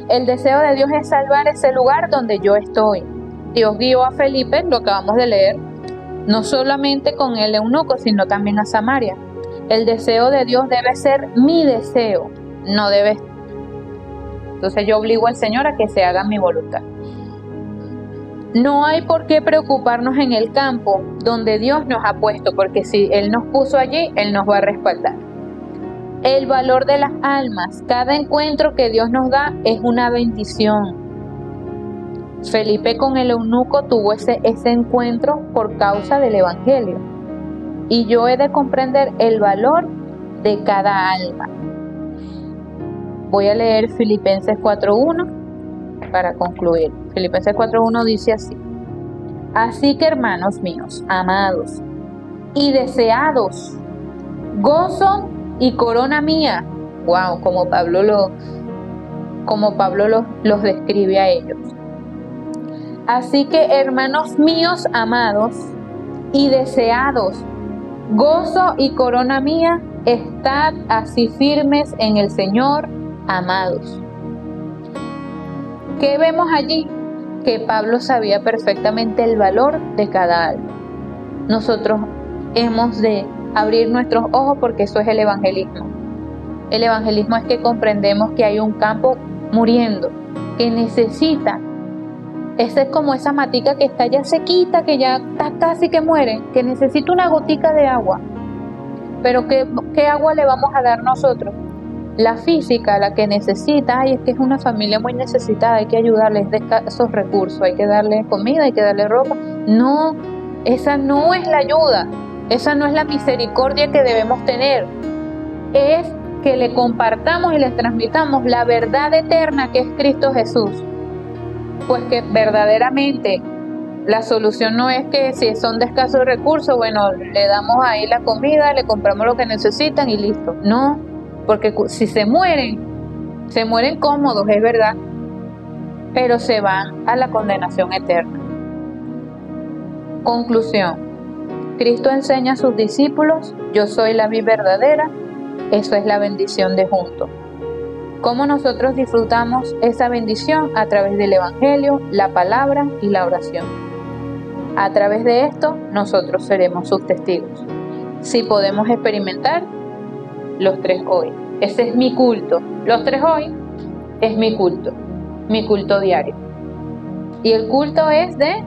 El deseo de Dios es salvar ese lugar donde yo estoy. Dios guió a Felipe, lo acabamos de leer, no solamente con el eunuco, sino también a Samaria. El deseo de Dios debe ser mi deseo, no debe. Entonces yo obligo al Señor a que se haga mi voluntad. No hay por qué preocuparnos en el campo donde Dios nos ha puesto, porque si Él nos puso allí, Él nos va a respaldar. El valor de las almas. Cada encuentro que Dios nos da es una bendición. Felipe con el eunuco tuvo ese encuentro por causa del Evangelio. Y yo he de comprender el valor de cada alma. Voy a leer Filipenses 4:1 para concluir. Filipenses 4:1 dice así: así que, hermanos míos, amados y deseados, gozo y corona mía. Wow, como Pablo los describe a ellos. Así que, hermanos míos amados y deseados, gozo y corona mía, estad así firmes en el Señor, amados. ¿Qué vemos allí? Que Pablo sabía perfectamente el valor de cada alma. Nosotros hemos de abrir nuestros ojos porque eso es el evangelismo. El evangelismo es que comprendemos que hay un campo muriendo, que necesita. Esa es como esa matica que está ya sequita, que ya está casi que muere, que necesita una gotica de agua. Pero ¿qué agua le vamos a dar nosotros? La física, la que necesita, es que es una familia muy necesitada, hay que ayudarles de esos recursos, hay que darle comida, hay que darle ropa. No, esa no es la ayuda, esa no es la misericordia que debemos tener. Es que le compartamos y les transmitamos la verdad eterna que es Cristo Jesús. Pues que verdaderamente la solución no es que si son de escasos recursos, bueno, le damos ahí la comida, le compramos lo que necesitan y listo. No, porque si se mueren cómodos, es verdad, pero se van a la condenación eterna. Conclusión. Cristo enseña a sus discípulos: yo soy la vid verdadera. Eso es la bendición de junto. ¿Cómo nosotros disfrutamos esa bendición? A través del Evangelio, la palabra y la oración. A través de esto, nosotros seremos sus testigos. Si podemos experimentar los 3 hoy. Ese es mi culto. Los 3 hoy es mi culto diario. Y el culto es de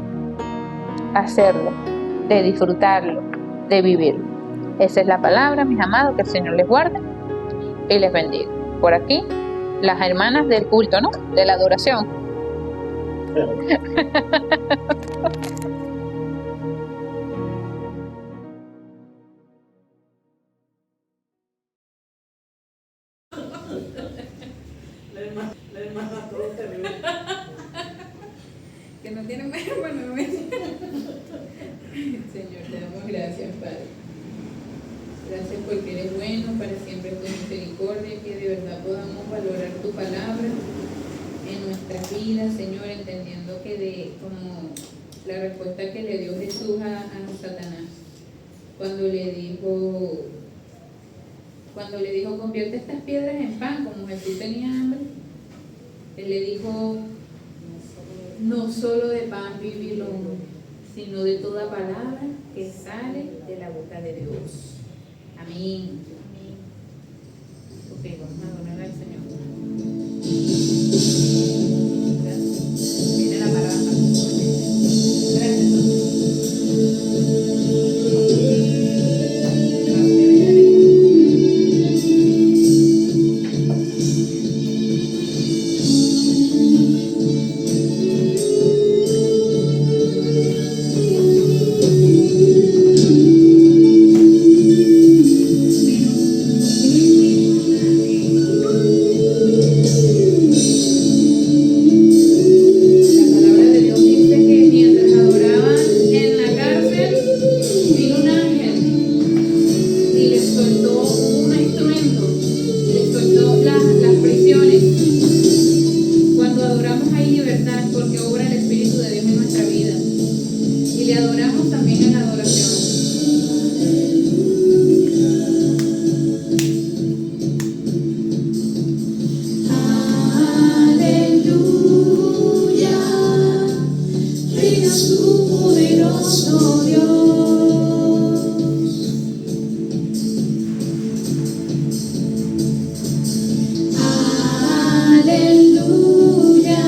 hacerlo, de disfrutarlo, de vivirlo. Esa es la palabra, mis amados, que el Señor les guarde y les bendiga. Por aquí, las hermanas del culto, ¿no? De la adoración. La hermana todo terrible. Que no tienen más hermano. Señor, te damos gracias, Padre. Gracias porque eres bueno, para siempre tu misericordia, que de verdad podamos valorar tu palabra en nuestras vidas, Señor, entendiendo que como la respuesta que le dio Jesús a Satanás, cuando le dijo, convierte estas piedras en pan, como Jesús tenía hambre, Él le dijo, no solo de pan vive el hombre, sino de toda palabra que sale de la boca de Dios. Amén. Ok, vamos a adorar al Señor. Gracias. Viene la palabra. Gracias. Aleluya.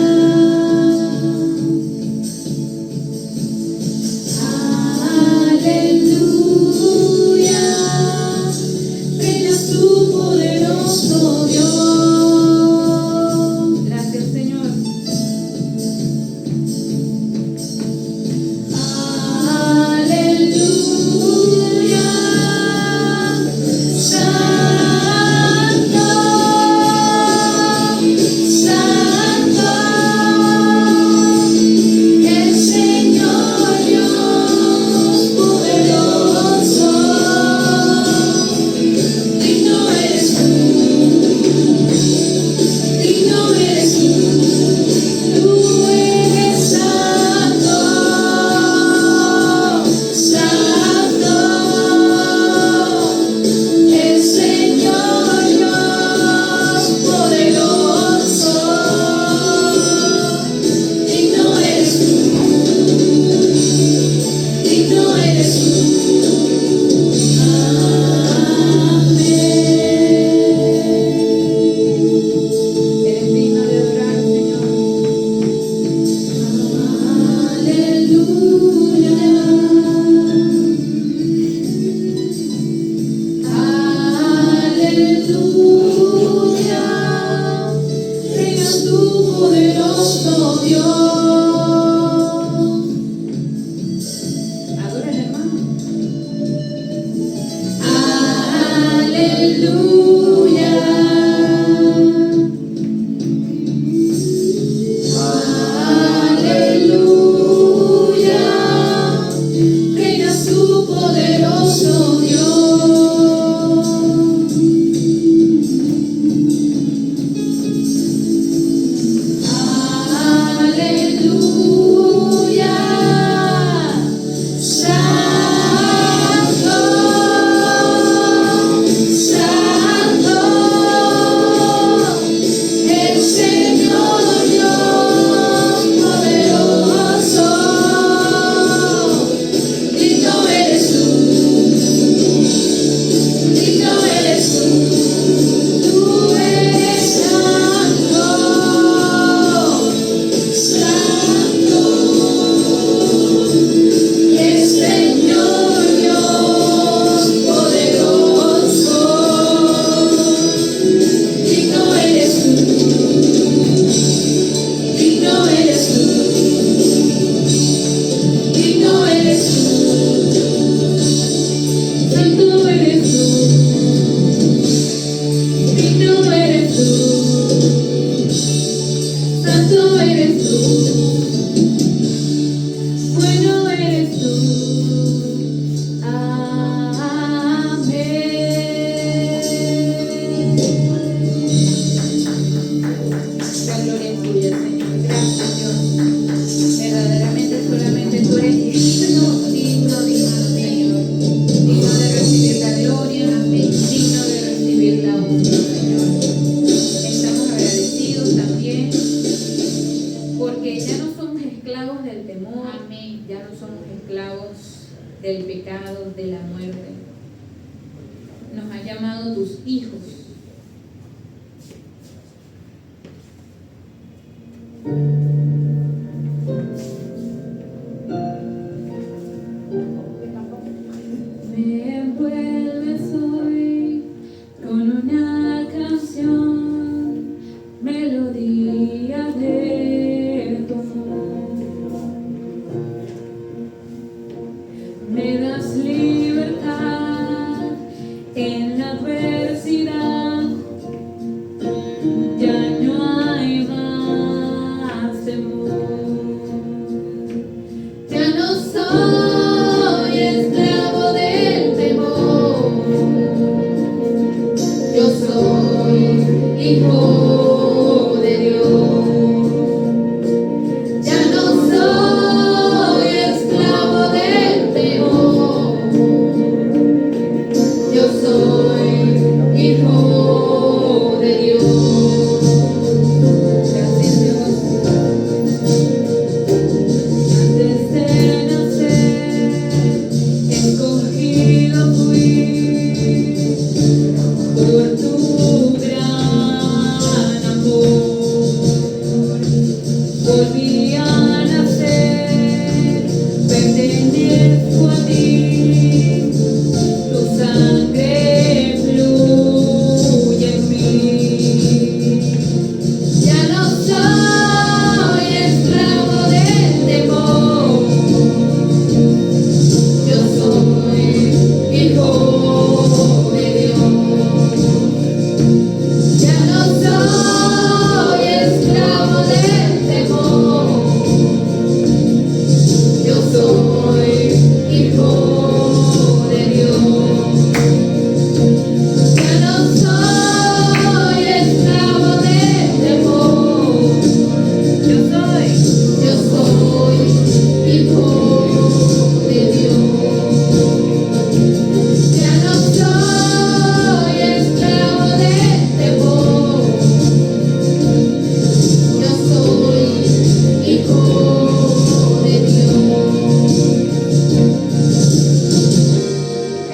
ya no somos esclavos del pecado, de la muerte. Nos has llamado tus hijos. Me envuelves hoy con una canción, melodía de tu amor. Me das libertad en la adversidad, ya no hay más temor. Ya no soy esclavo del temor, yo soy hijo de Dios. Ya no soy esclavo del temor, yo soy hijo de Dios. Gracias, Dios. Antes de nacer, escogido fui por tu gran amor. Volví a nacer, pertenezco a ti, tu sangre fluye en mí. Ya no soy esclavo del temor, yo soy hijo de Dios. Ya no soy esclavo del temor, yo soy hijo de Dios. Ya no soy esclavo del temor, yo soy hijo de Dios. Ya no soy esclavo del temor, yo soy hijo de Dios.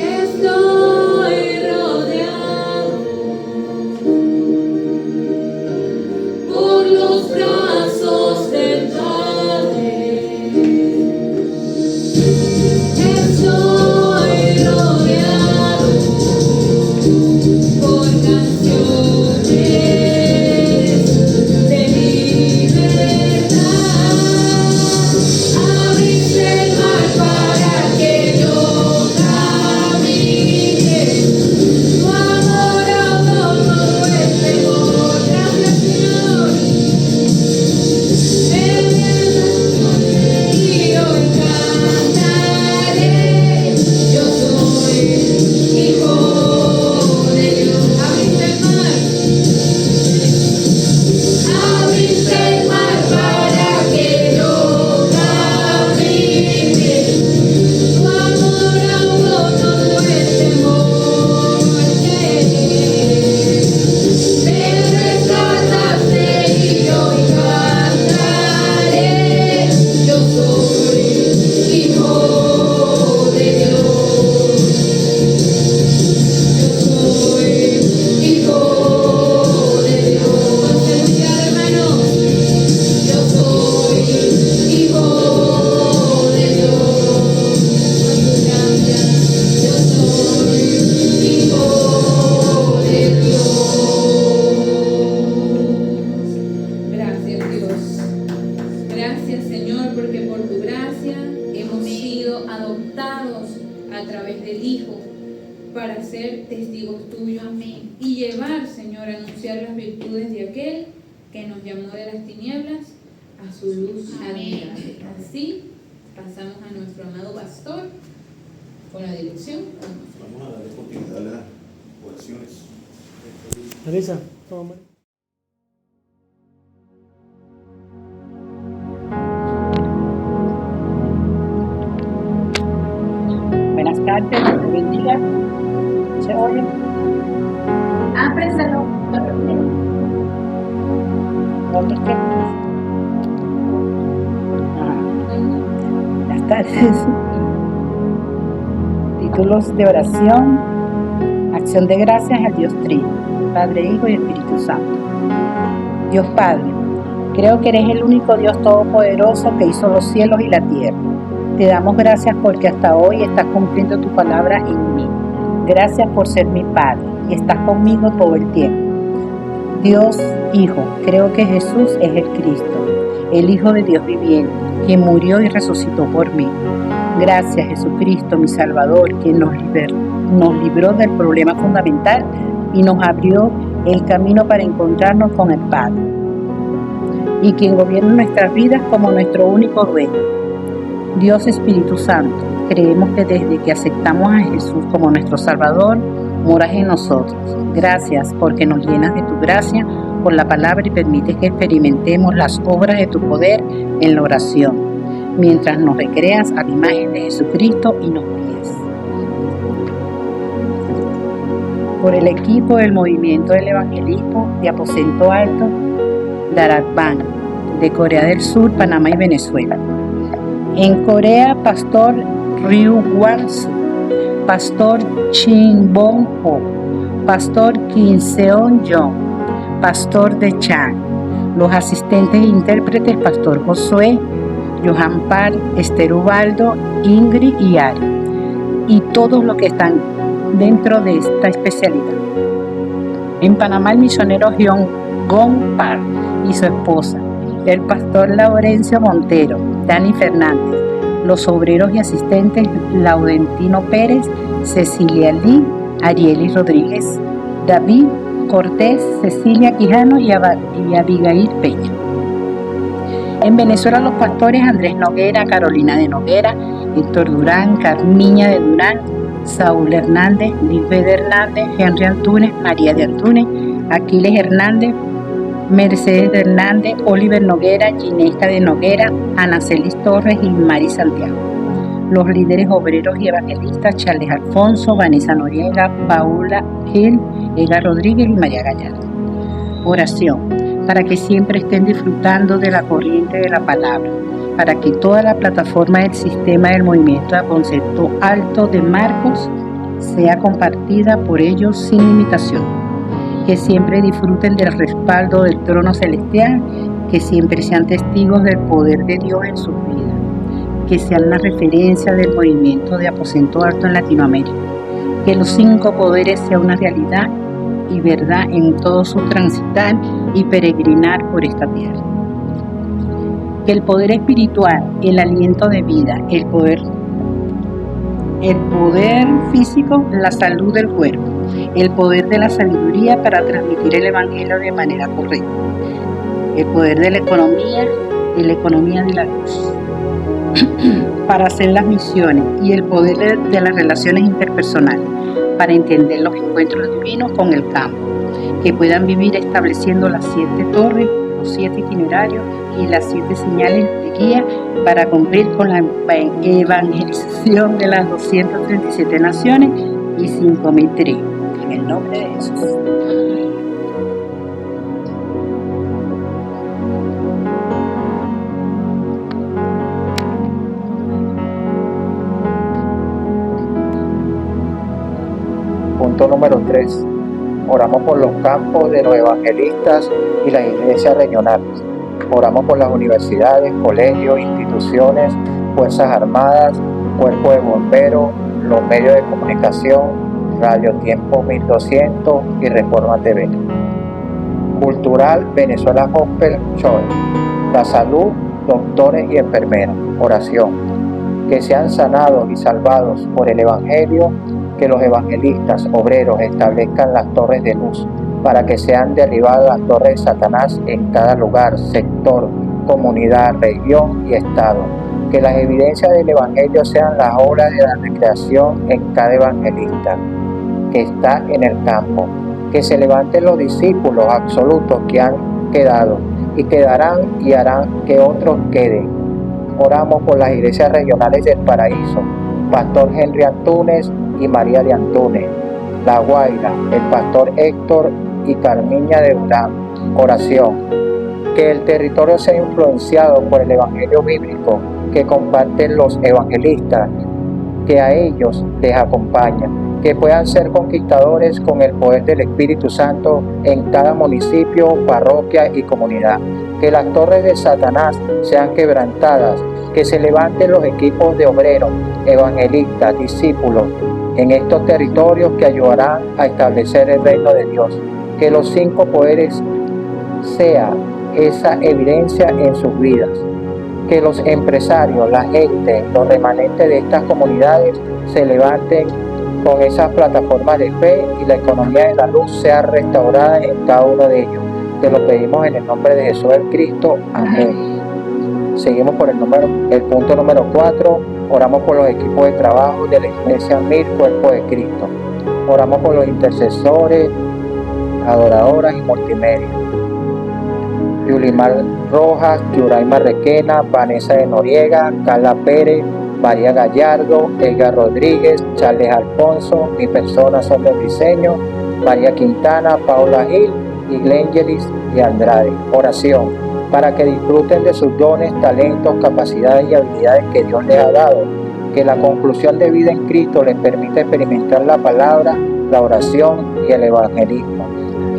Estoy rodeado por los brazos del Padre. Estoy rodeado por canciones de libertad. Abriste el mar para que yo camine. Tu amor ahogó todo el temor. Gracias, Señor. Y hoy cantaré. Yo soy hijo de Dios. Abriste el mar. Abriste el mar para que yo camine. Tu amor ahogó todo el temor. Me rescataste y hoy cantaré. Yo soy hijo de Dios. Yo soy hijo de Dios. Aleluya, hermanos. Yo soy hijo de Dios. Gracias. Yo soy hijo de Dios. Gracias, Dios. Gracias, Señor, porque por tu gracia hemos sido adoptados a través del Hijo para ser testigos tuyos. Amén. Y llevar, Señor, a anunciar las virtudes de aquel que nos llamó de las tinieblas a su luz admirable. Así pasamos a nuestro amado pastor con la dirección. Vamos a darle continuidad a las oraciones. Marisa, toma. Buenas tardes, Dios te bendiga. ¿Se oye? Ápreselo. ¿Dónde está? Buenas tardes. Títulos de oración: acción de gracias al Dios Trino, Padre, Hijo y Espíritu Santo. Dios Padre, creo que eres el único Dios todopoderoso que hizo los cielos y la tierra. Te damos gracias porque hasta hoy estás cumpliendo tu palabra en mí. Gracias por ser mi Padre y estás conmigo todo el tiempo. Dios Hijo, creo que Jesús es el Cristo, el Hijo de Dios viviente, quien murió y resucitó por mí. Gracias, Jesucristo, mi Salvador, quien nos libró del problema fundamental y nos abrió el camino para encontrarnos con el Padre, y quien gobierna nuestras vidas como nuestro único dueño. Dios Espíritu Santo, creemos que desde que aceptamos a Jesús como nuestro Salvador, moras en nosotros. Gracias porque nos llenas de tu gracia por la palabra y permites que experimentemos las obras de tu poder en la oración, mientras nos recreas a la imagen de Jesucristo y nos guías. Por el equipo del movimiento del evangelismo de Aposento Alto, Daratban, de Corea del Sur, Panamá y Venezuela. En Corea, Pastor Ryu Hwang-soo, Pastor Chin Bong-ho, Pastor Kim Seon-jong, Pastor De Chang. Los asistentes e intérpretes: Pastor Josué, Johan Park, Esther Ubaldo, Ingrid y Ari, y todos los que están dentro de esta especialidad. En Panamá, el misionero Hyun Gong Park y su esposa, el pastor Laurencio Montero, Dani Fernández, los obreros y asistentes Laudentino Pérez, Cecilia Lee, Arielis Rodríguez, David Cortés, Cecilia Quijano y Abigail Peña. En Venezuela, los pastores Andrés Noguera, Carolina de Noguera, Héctor Durán, Carmiña de Durán, Saúl Hernández, Lisbeth Hernández, Henry Antunes, María de Antunes, Aquiles Hernández, Mercedes Hernández, Oliver Noguera, Ginesca de Noguera, Ana Celis Torres y Mari Santiago. Los líderes obreros y evangelistas: Charles Alfonso, Vanessa Noriega, Paula Gil, Ega Rodríguez y María Gallardo. Oración: para que siempre estén disfrutando de la corriente de la palabra, para que toda la plataforma del sistema del movimiento de Aposento Alto de Marcos sea compartida por ellos sin limitación, que siempre disfruten del respaldo del trono celestial, que siempre sean testigos del poder de Dios en sus vidas, que sean la referencia del movimiento de Aposento Alto en Latinoamérica, que los 5 poderes sean una realidad y verdad en todo su transitar y peregrinar por esta tierra. Que el poder espiritual, el aliento de vida, el poder físico, la salud del cuerpo, el poder de la sabiduría para transmitir el evangelio de manera correcta, el poder de la economía de la luz para hacer las misiones, y el poder de las relaciones interpersonales para entender los encuentros divinos con el campo, que puedan vivir estableciendo las 7 torres, los 7 itinerarios y las 7 señales de guía para cumplir con la evangelización de las 237 naciones y 5.000 tribus. En el nombre de Jesús. Punto número 3. Oramos por los campos de los evangelistas y las iglesias regionales. Oramos por las universidades, colegios, instituciones, fuerzas armadas, cuerpo de bomberos, los medios de comunicación, Radio Tiempo 1200 y Reforma TV. Cultural, Venezuela Gospel Church. La salud, doctores y enfermeras. Oración: que sean sanados y salvados por el Evangelio, que los evangelistas obreros establezcan las torres de luz para que sean derribadas las torres de Satanás en cada lugar, sector, comunidad, región y estado. Que las evidencias del Evangelio sean las obras de la recreación en cada evangelista que está en el campo. Que se levanten los discípulos absolutos que han quedado y quedarán y harán que otros queden. Oramos por las iglesias regionales del Paraíso, Pastor Henry Antunes y María de Antunes, La Guaira, el Pastor Héctor y Carmiña de Durán. Oración: que el territorio sea influenciado por el Evangelio bíblico, que comparten los evangelistas, que a ellos les acompañan, que puedan ser conquistadores con el poder del Espíritu Santo en cada municipio, parroquia y comunidad. Que las torres de Satanás sean quebrantadas, que se levanten los equipos de obreros, evangelistas, discípulos en estos territorios que ayudarán a establecer el reino de Dios. Que los 5 poderes sea esa evidencia en sus vidas. Que los empresarios, la gente, los remanentes de estas comunidades se levanten con esas plataformas de fe y la economía de la luz sea restaurada en cada uno de ellos. Te lo pedimos en el nombre de Jesús el Cristo. Amén. Seguimos por el punto número 4. Oramos por los equipos de trabajo de la Iglesia Mir, Cuerpo de Cristo. Oramos por los intercesores, adoradoras y multimedia. Yulimar Rojas, Yuraima Requena, Vanessa de Noriega, Carla Pérez, María Gallardo, Edgar Rodríguez, Charles Alfonso, mi persona Sombra Diseño, María Quintana, Paula Gil y Glengelis y Andrade. Oración para que disfruten de sus dones, talentos, capacidades y habilidades que Dios les ha dado. Que la conclusión de vida en Cristo les permita experimentar la palabra, la oración y el evangelismo.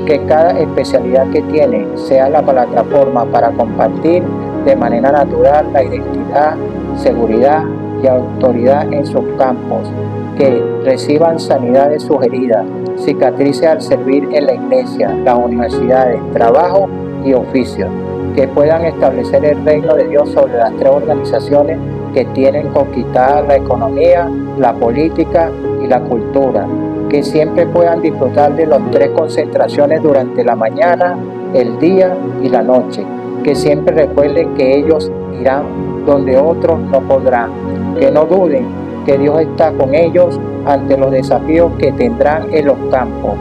Que cada especialidad que tiene sea la plataforma para compartir de manera natural la identidad, seguridad y autoridad en sus campos. Que reciban sanidad de sus heridas, cicatrices al servir en la iglesia, las universidades, trabajo y oficios. Que puedan establecer el reino de Dios sobre las 3 organizaciones que tienen conquistada la economía, la política y la cultura. Que siempre puedan disfrutar de las 3 concentraciones durante la mañana, el día y la noche. Que siempre recuerden que ellos irán donde otros no podrán. Que no duden que Dios está con ellos ante los desafíos que tendrán en los campos.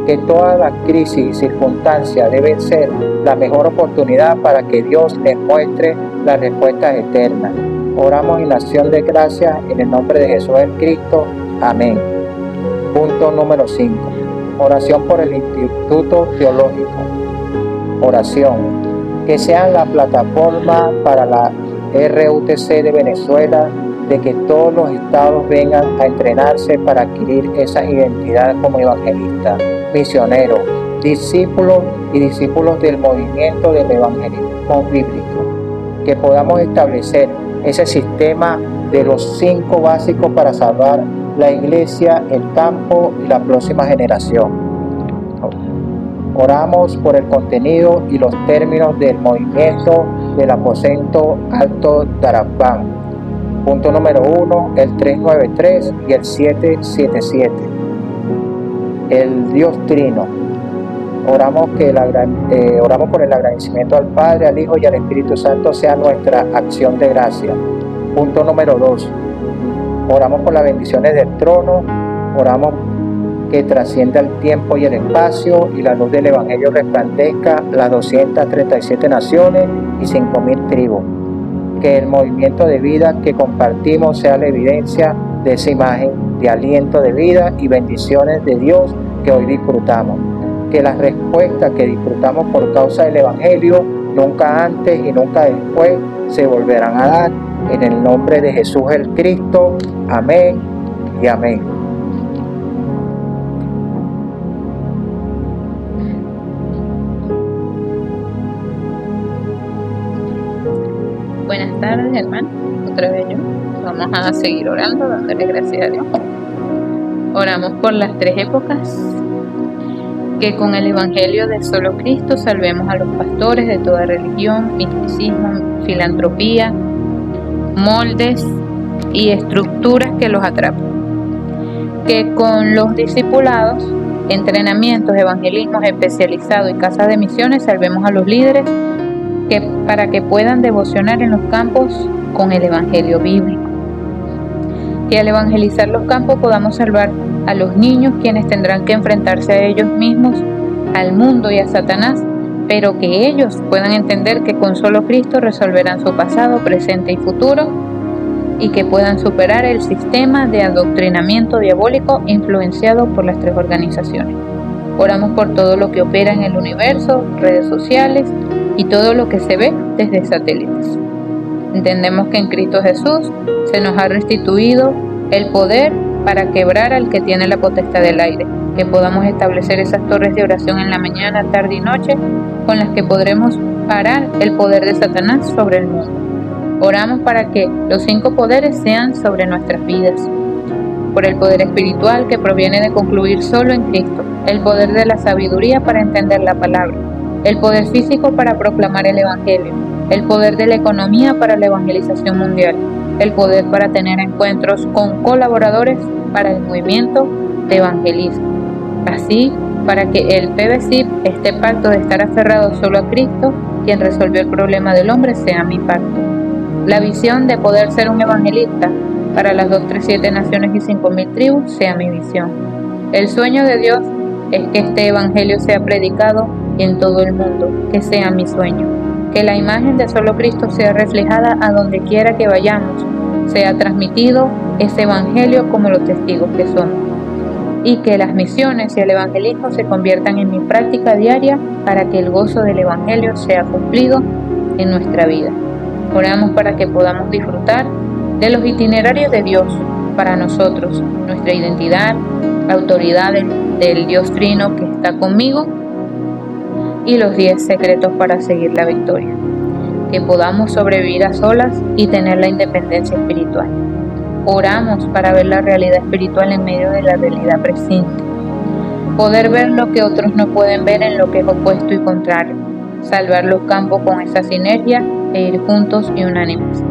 Que todas las crisis y circunstancias deben ser la mejor oportunidad para que Dios les muestre las respuestas eternas. Oramos en acción de gracias en el nombre de Jesús el Cristo. Amén. Punto número 5. Oración por el Instituto Teológico. Oración. Que sean la plataforma para la RUTC de Venezuela, de que todos los estados vengan a entrenarse para adquirir esa identidad como evangelistas, misioneros, discípulos y discípulos del movimiento del evangelismo bíblico. Que podamos establecer ese sistema de los 5 básicos para salvar la iglesia, el campo y la próxima generación. Oramos por el contenido y los términos del movimiento del aposento alto Darabán. Punto número 1, el 393 y el 777. El Dios Trino. Oramos por el agradecimiento al Padre, al Hijo y al Espíritu Santo sea nuestra acción de gracia. Punto número 2. Oramos por las bendiciones del trono. Oramos que trascienda el tiempo y el espacio y la luz del Evangelio resplandezca las 237 naciones y 5.000 tribus. Que el movimiento de vida que compartimos sea la evidencia de esa imagen de aliento de vida y bendiciones de Dios que hoy disfrutamos. Que las respuestas que disfrutamos por causa del Evangelio nunca antes y nunca después se volverán a dar. En el nombre de Jesús el Cristo. Amén y amén. Buenas tardes, hermano. Otra vez yo. Vamos a seguir orando, dándole gracias a Dios. Oramos por las 3 épocas. Que con el Evangelio de solo Cristo salvemos a los pastores de toda religión, misticismo, filantropía, moldes y estructuras que los atrapan. Que con los discipulados, entrenamientos, evangelismos especializados y casas de misiones salvemos a los líderes para que puedan devocionar en los campos con el Evangelio bíblico. Que al evangelizar los campos podamos salvar a los niños, quienes tendrán que enfrentarse a ellos mismos, al mundo y a Satanás, pero que ellos puedan entender que con solo Cristo resolverán su pasado, presente y futuro, y que puedan superar el sistema de adoctrinamiento diabólico influenciado por las 3 organizaciones. Oramos por todo lo que opera en el universo, redes sociales y todo lo que se ve desde satélites. Entendemos que en Cristo Jesús se nos ha restituido el poder para quebrar al que tiene la potestad del aire, que podamos establecer esas torres de oración en la mañana, tarde y noche, con las que podremos parar el poder de Satanás sobre el mundo. Oramos para que los 5 poderes sean sobre nuestras vidas. Por el poder espiritual que proviene de concluir solo en Cristo, el poder de la sabiduría para entender la palabra, el poder físico para proclamar el Evangelio, el poder de la economía para la evangelización mundial, el poder para tener encuentros con colaboradores para el movimiento de evangelismo. Así, para que el PBCIP, este pacto de estar aferrado solo a Cristo, quien resolvió el problema del hombre, sea mi pacto. La visión de poder ser un evangelista para las 237 naciones y 5.000 tribus sea mi visión. El sueño de Dios es que este evangelio sea predicado en todo el mundo, que sea mi sueño. Que la imagen de solo Cristo sea reflejada a donde quiera que vayamos, sea transmitido ese evangelio como los testigos que somos. Y que las misiones y el evangelismo se conviertan en mi práctica diaria para que el gozo del evangelio sea cumplido en nuestra vida. Oramos para que podamos disfrutar de los itinerarios de Dios para nosotros, nuestra identidad, autoridad del Dios Trino que está conmigo y los 10 secretos para seguir la victoria. Que podamos sobrevivir a solas y tener la independencia espiritual. Oramos para ver la realidad espiritual en medio de la realidad presente. Poder ver lo que otros no pueden ver en lo que es opuesto y contrario. Salvar los campos con esa sinergia e ir juntos y unánimes.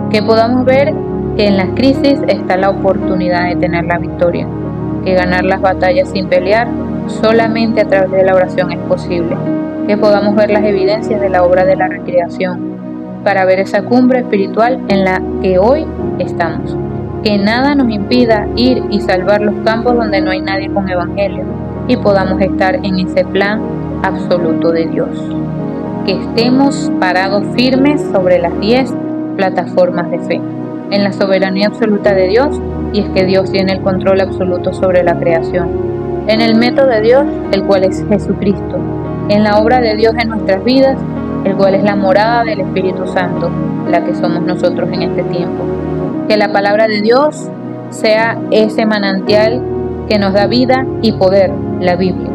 Que podamos ver que en las crisis está la oportunidad de tener la victoria. Que ganar las batallas sin pelear solamente a través de la oración es posible. Que podamos ver las evidencias de la obra de la recreación para ver esa cumbre espiritual en la que hoy estamos. Que nada nos impida ir y salvar los campos donde no hay nadie con evangelio y podamos estar en ese plan absoluto de Dios. Que estemos parados firmes sobre las 10 plataformas de fe, en la soberanía absoluta de Dios, y es que Dios tiene el control absoluto sobre la creación, en el método de Dios, el cual es Jesucristo, en la obra de Dios en nuestras vidas, el cual es la morada del Espíritu Santo, la que somos nosotros en este tiempo. Que la palabra de Dios sea ese manantial que nos da vida y poder, la Biblia.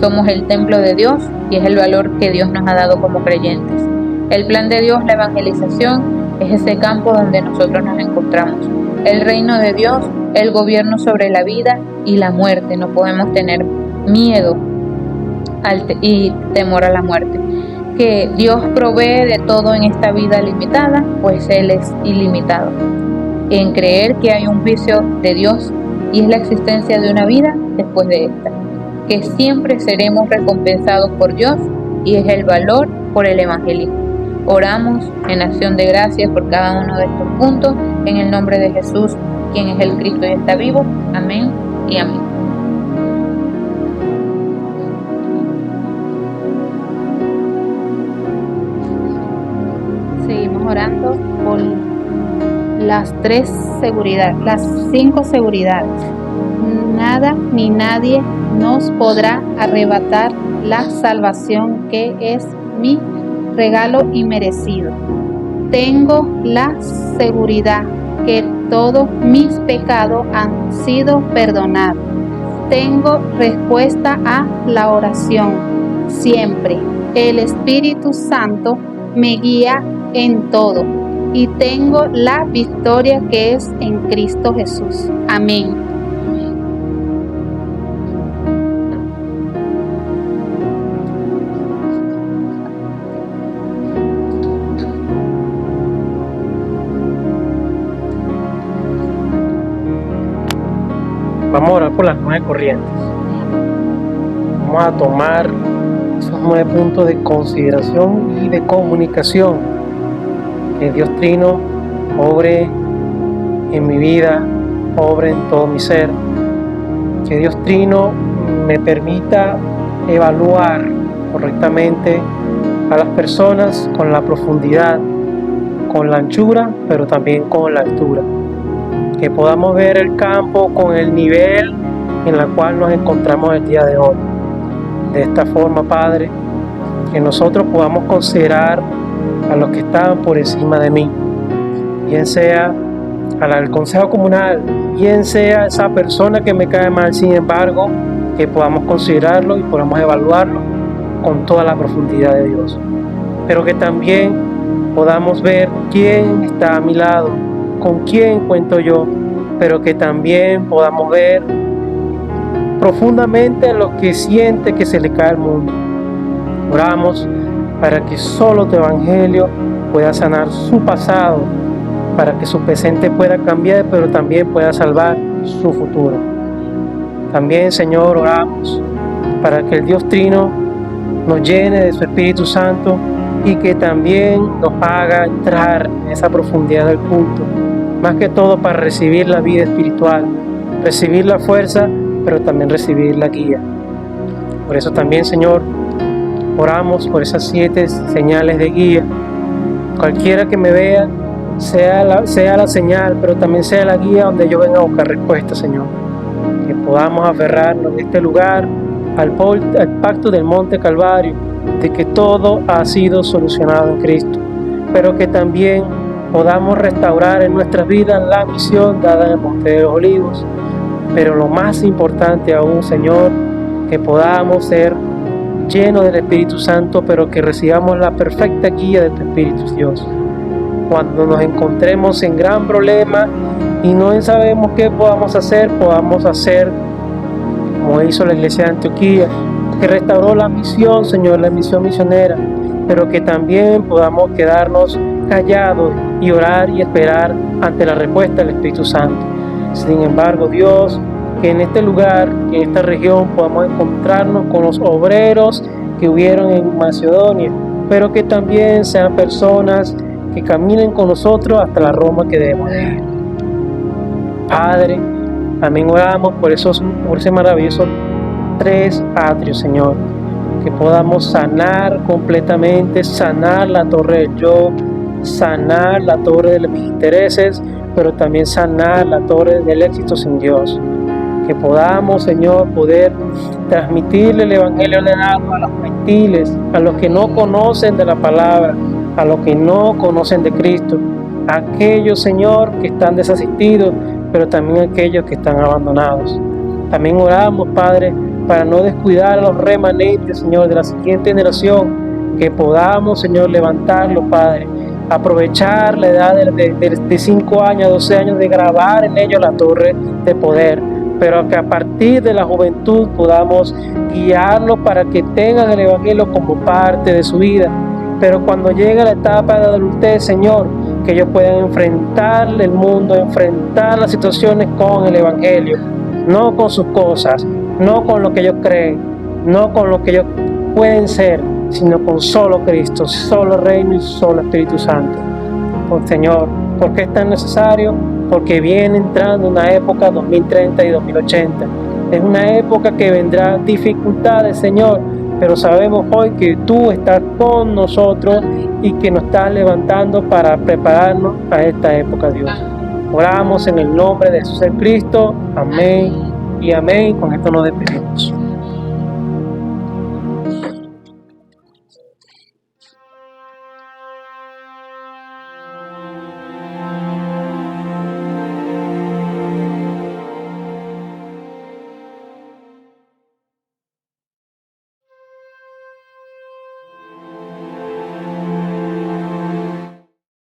Somos el templo de Dios y es el valor que Dios nos ha dado como creyentes. El plan de Dios, la evangelización, es ese campo donde nosotros nos encontramos. El reino de Dios, el gobierno sobre la vida y la muerte. No podemos tener miedo y temor a la muerte. Que Dios provee de todo en esta vida limitada, pues Él es ilimitado. En creer que hay un juicio de Dios y es la existencia de una vida después de esta. Que siempre seremos recompensados por Dios y es el valor por el evangelismo. Oramos en acción de gracias por cada uno de estos puntos, en el nombre de Jesús, quien es el Cristo y está vivo. Amén y amén. Seguimos orando por las 5 seguridades. Nada ni nadie nos podrá arrebatar la salvación que es mi regalo inmerecido. Tengo la seguridad que todos mis pecados han sido perdonados. Tengo respuesta a la oración. Siempre el Espíritu Santo me guía en todo y tengo la victoria que es en Cristo Jesús. Amén. Vamos a orar por las 9 corrientes. Vamos a tomar esos 9 puntos de consideración y de comunicación. Que Dios Trino obre en mi vida, obre en todo mi ser. Que Dios Trino me permita evaluar correctamente a las personas con la profundidad, con la anchura, pero también con la altura. Que podamos ver el campo con el nivel en el cual nos encontramos el día de hoy. De esta forma, Padre, que nosotros podamos considerar a los que estaban por encima de mí, bien sea al consejo comunal, bien sea esa persona que me cae mal, sin embargo, que podamos considerarlo y podamos evaluarlo con toda la profundidad de Dios. Pero que también podamos ver quién está a mi lado, con quién cuento yo, pero que también podamos ver profundamente lo que siente que se le cae al mundo. Oramos para que solo tu evangelio pueda sanar su pasado, para que su presente pueda cambiar, pero también pueda salvar su futuro. También, Señor, oramos para que el Dios Trino nos llene de su Espíritu Santo y que también nos haga entrar en esa profundidad del culto, más que todo para recibir la vida espiritual, recibir la fuerza, pero también recibir la guía. Por eso también, Señor, oramos por esas 7 señales de guía. Cualquiera que me vea, sea la señal, pero también sea la guía donde yo venga a buscar respuesta, Señor. Que podamos aferrarnos en este lugar al pacto del Monte Calvario, de que todo ha sido solucionado en Cristo, pero que también podamos restaurar en nuestras vidas la misión dada en el Monte de los Olivos. Pero lo más importante aún, Señor, que podamos ser llenos del Espíritu Santo, pero que recibamos la perfecta guía de tu Espíritu, Dios. Cuando nos encontremos en gran problema y no sabemos qué podamos hacer como hizo la iglesia de Antioquía, que restauró la misión, Señor, la misión misionera, pero que también podamos quedarnos callados y orar y esperar ante la respuesta del Espíritu Santo. Sin embargo, Dios, que en este lugar, que en esta región podamos encontrarnos con los obreros que hubieron en Macedonia, pero que también sean personas que caminen con nosotros hasta la Roma que debemos ir. Padre, también oramos por ese maravilloso 3 atrios, Señor, que podamos sanar completamente, sanar la torre del yo, sanar la torre de mis intereses, pero también sanar la torre del éxito sin Dios. Que podamos, Señor, poder transmitirle el evangelio ordenado a los gentiles, a los que no conocen de la palabra, a los que no conocen de Cristo, a aquellos, Señor, que están desasistidos, pero también a aquellos que están abandonados. También oramos, Padre, para no descuidar a los remanentes, Señor, de la siguiente generación, que podamos, Señor, levantarlos, Padre, aprovechar la edad de 5 años a 12 años, de grabar en ellos la torre de poder, pero que a partir de la juventud podamos guiarlos para que tengan el evangelio como parte de su vida. Pero cuando llegue la etapa de adultez, Señor, que ellos puedan enfrentar el mundo, enfrentar las situaciones con el evangelio, no con sus cosas, no con lo que ellos creen, no con lo que ellos pueden ser, sino con solo Cristo, solo Reino y solo Espíritu Santo. Por Señor, ¿por qué es tan necesario? Porque viene entrando una época 2030 y 2080. Es una época que vendrá dificultades, Señor, pero sabemos hoy que tú estás con nosotros y que nos estás levantando para prepararnos a esta época, Dios. Oramos en el nombre de Jesús el Cristo. Amén y amén. Con esto nos despedimos.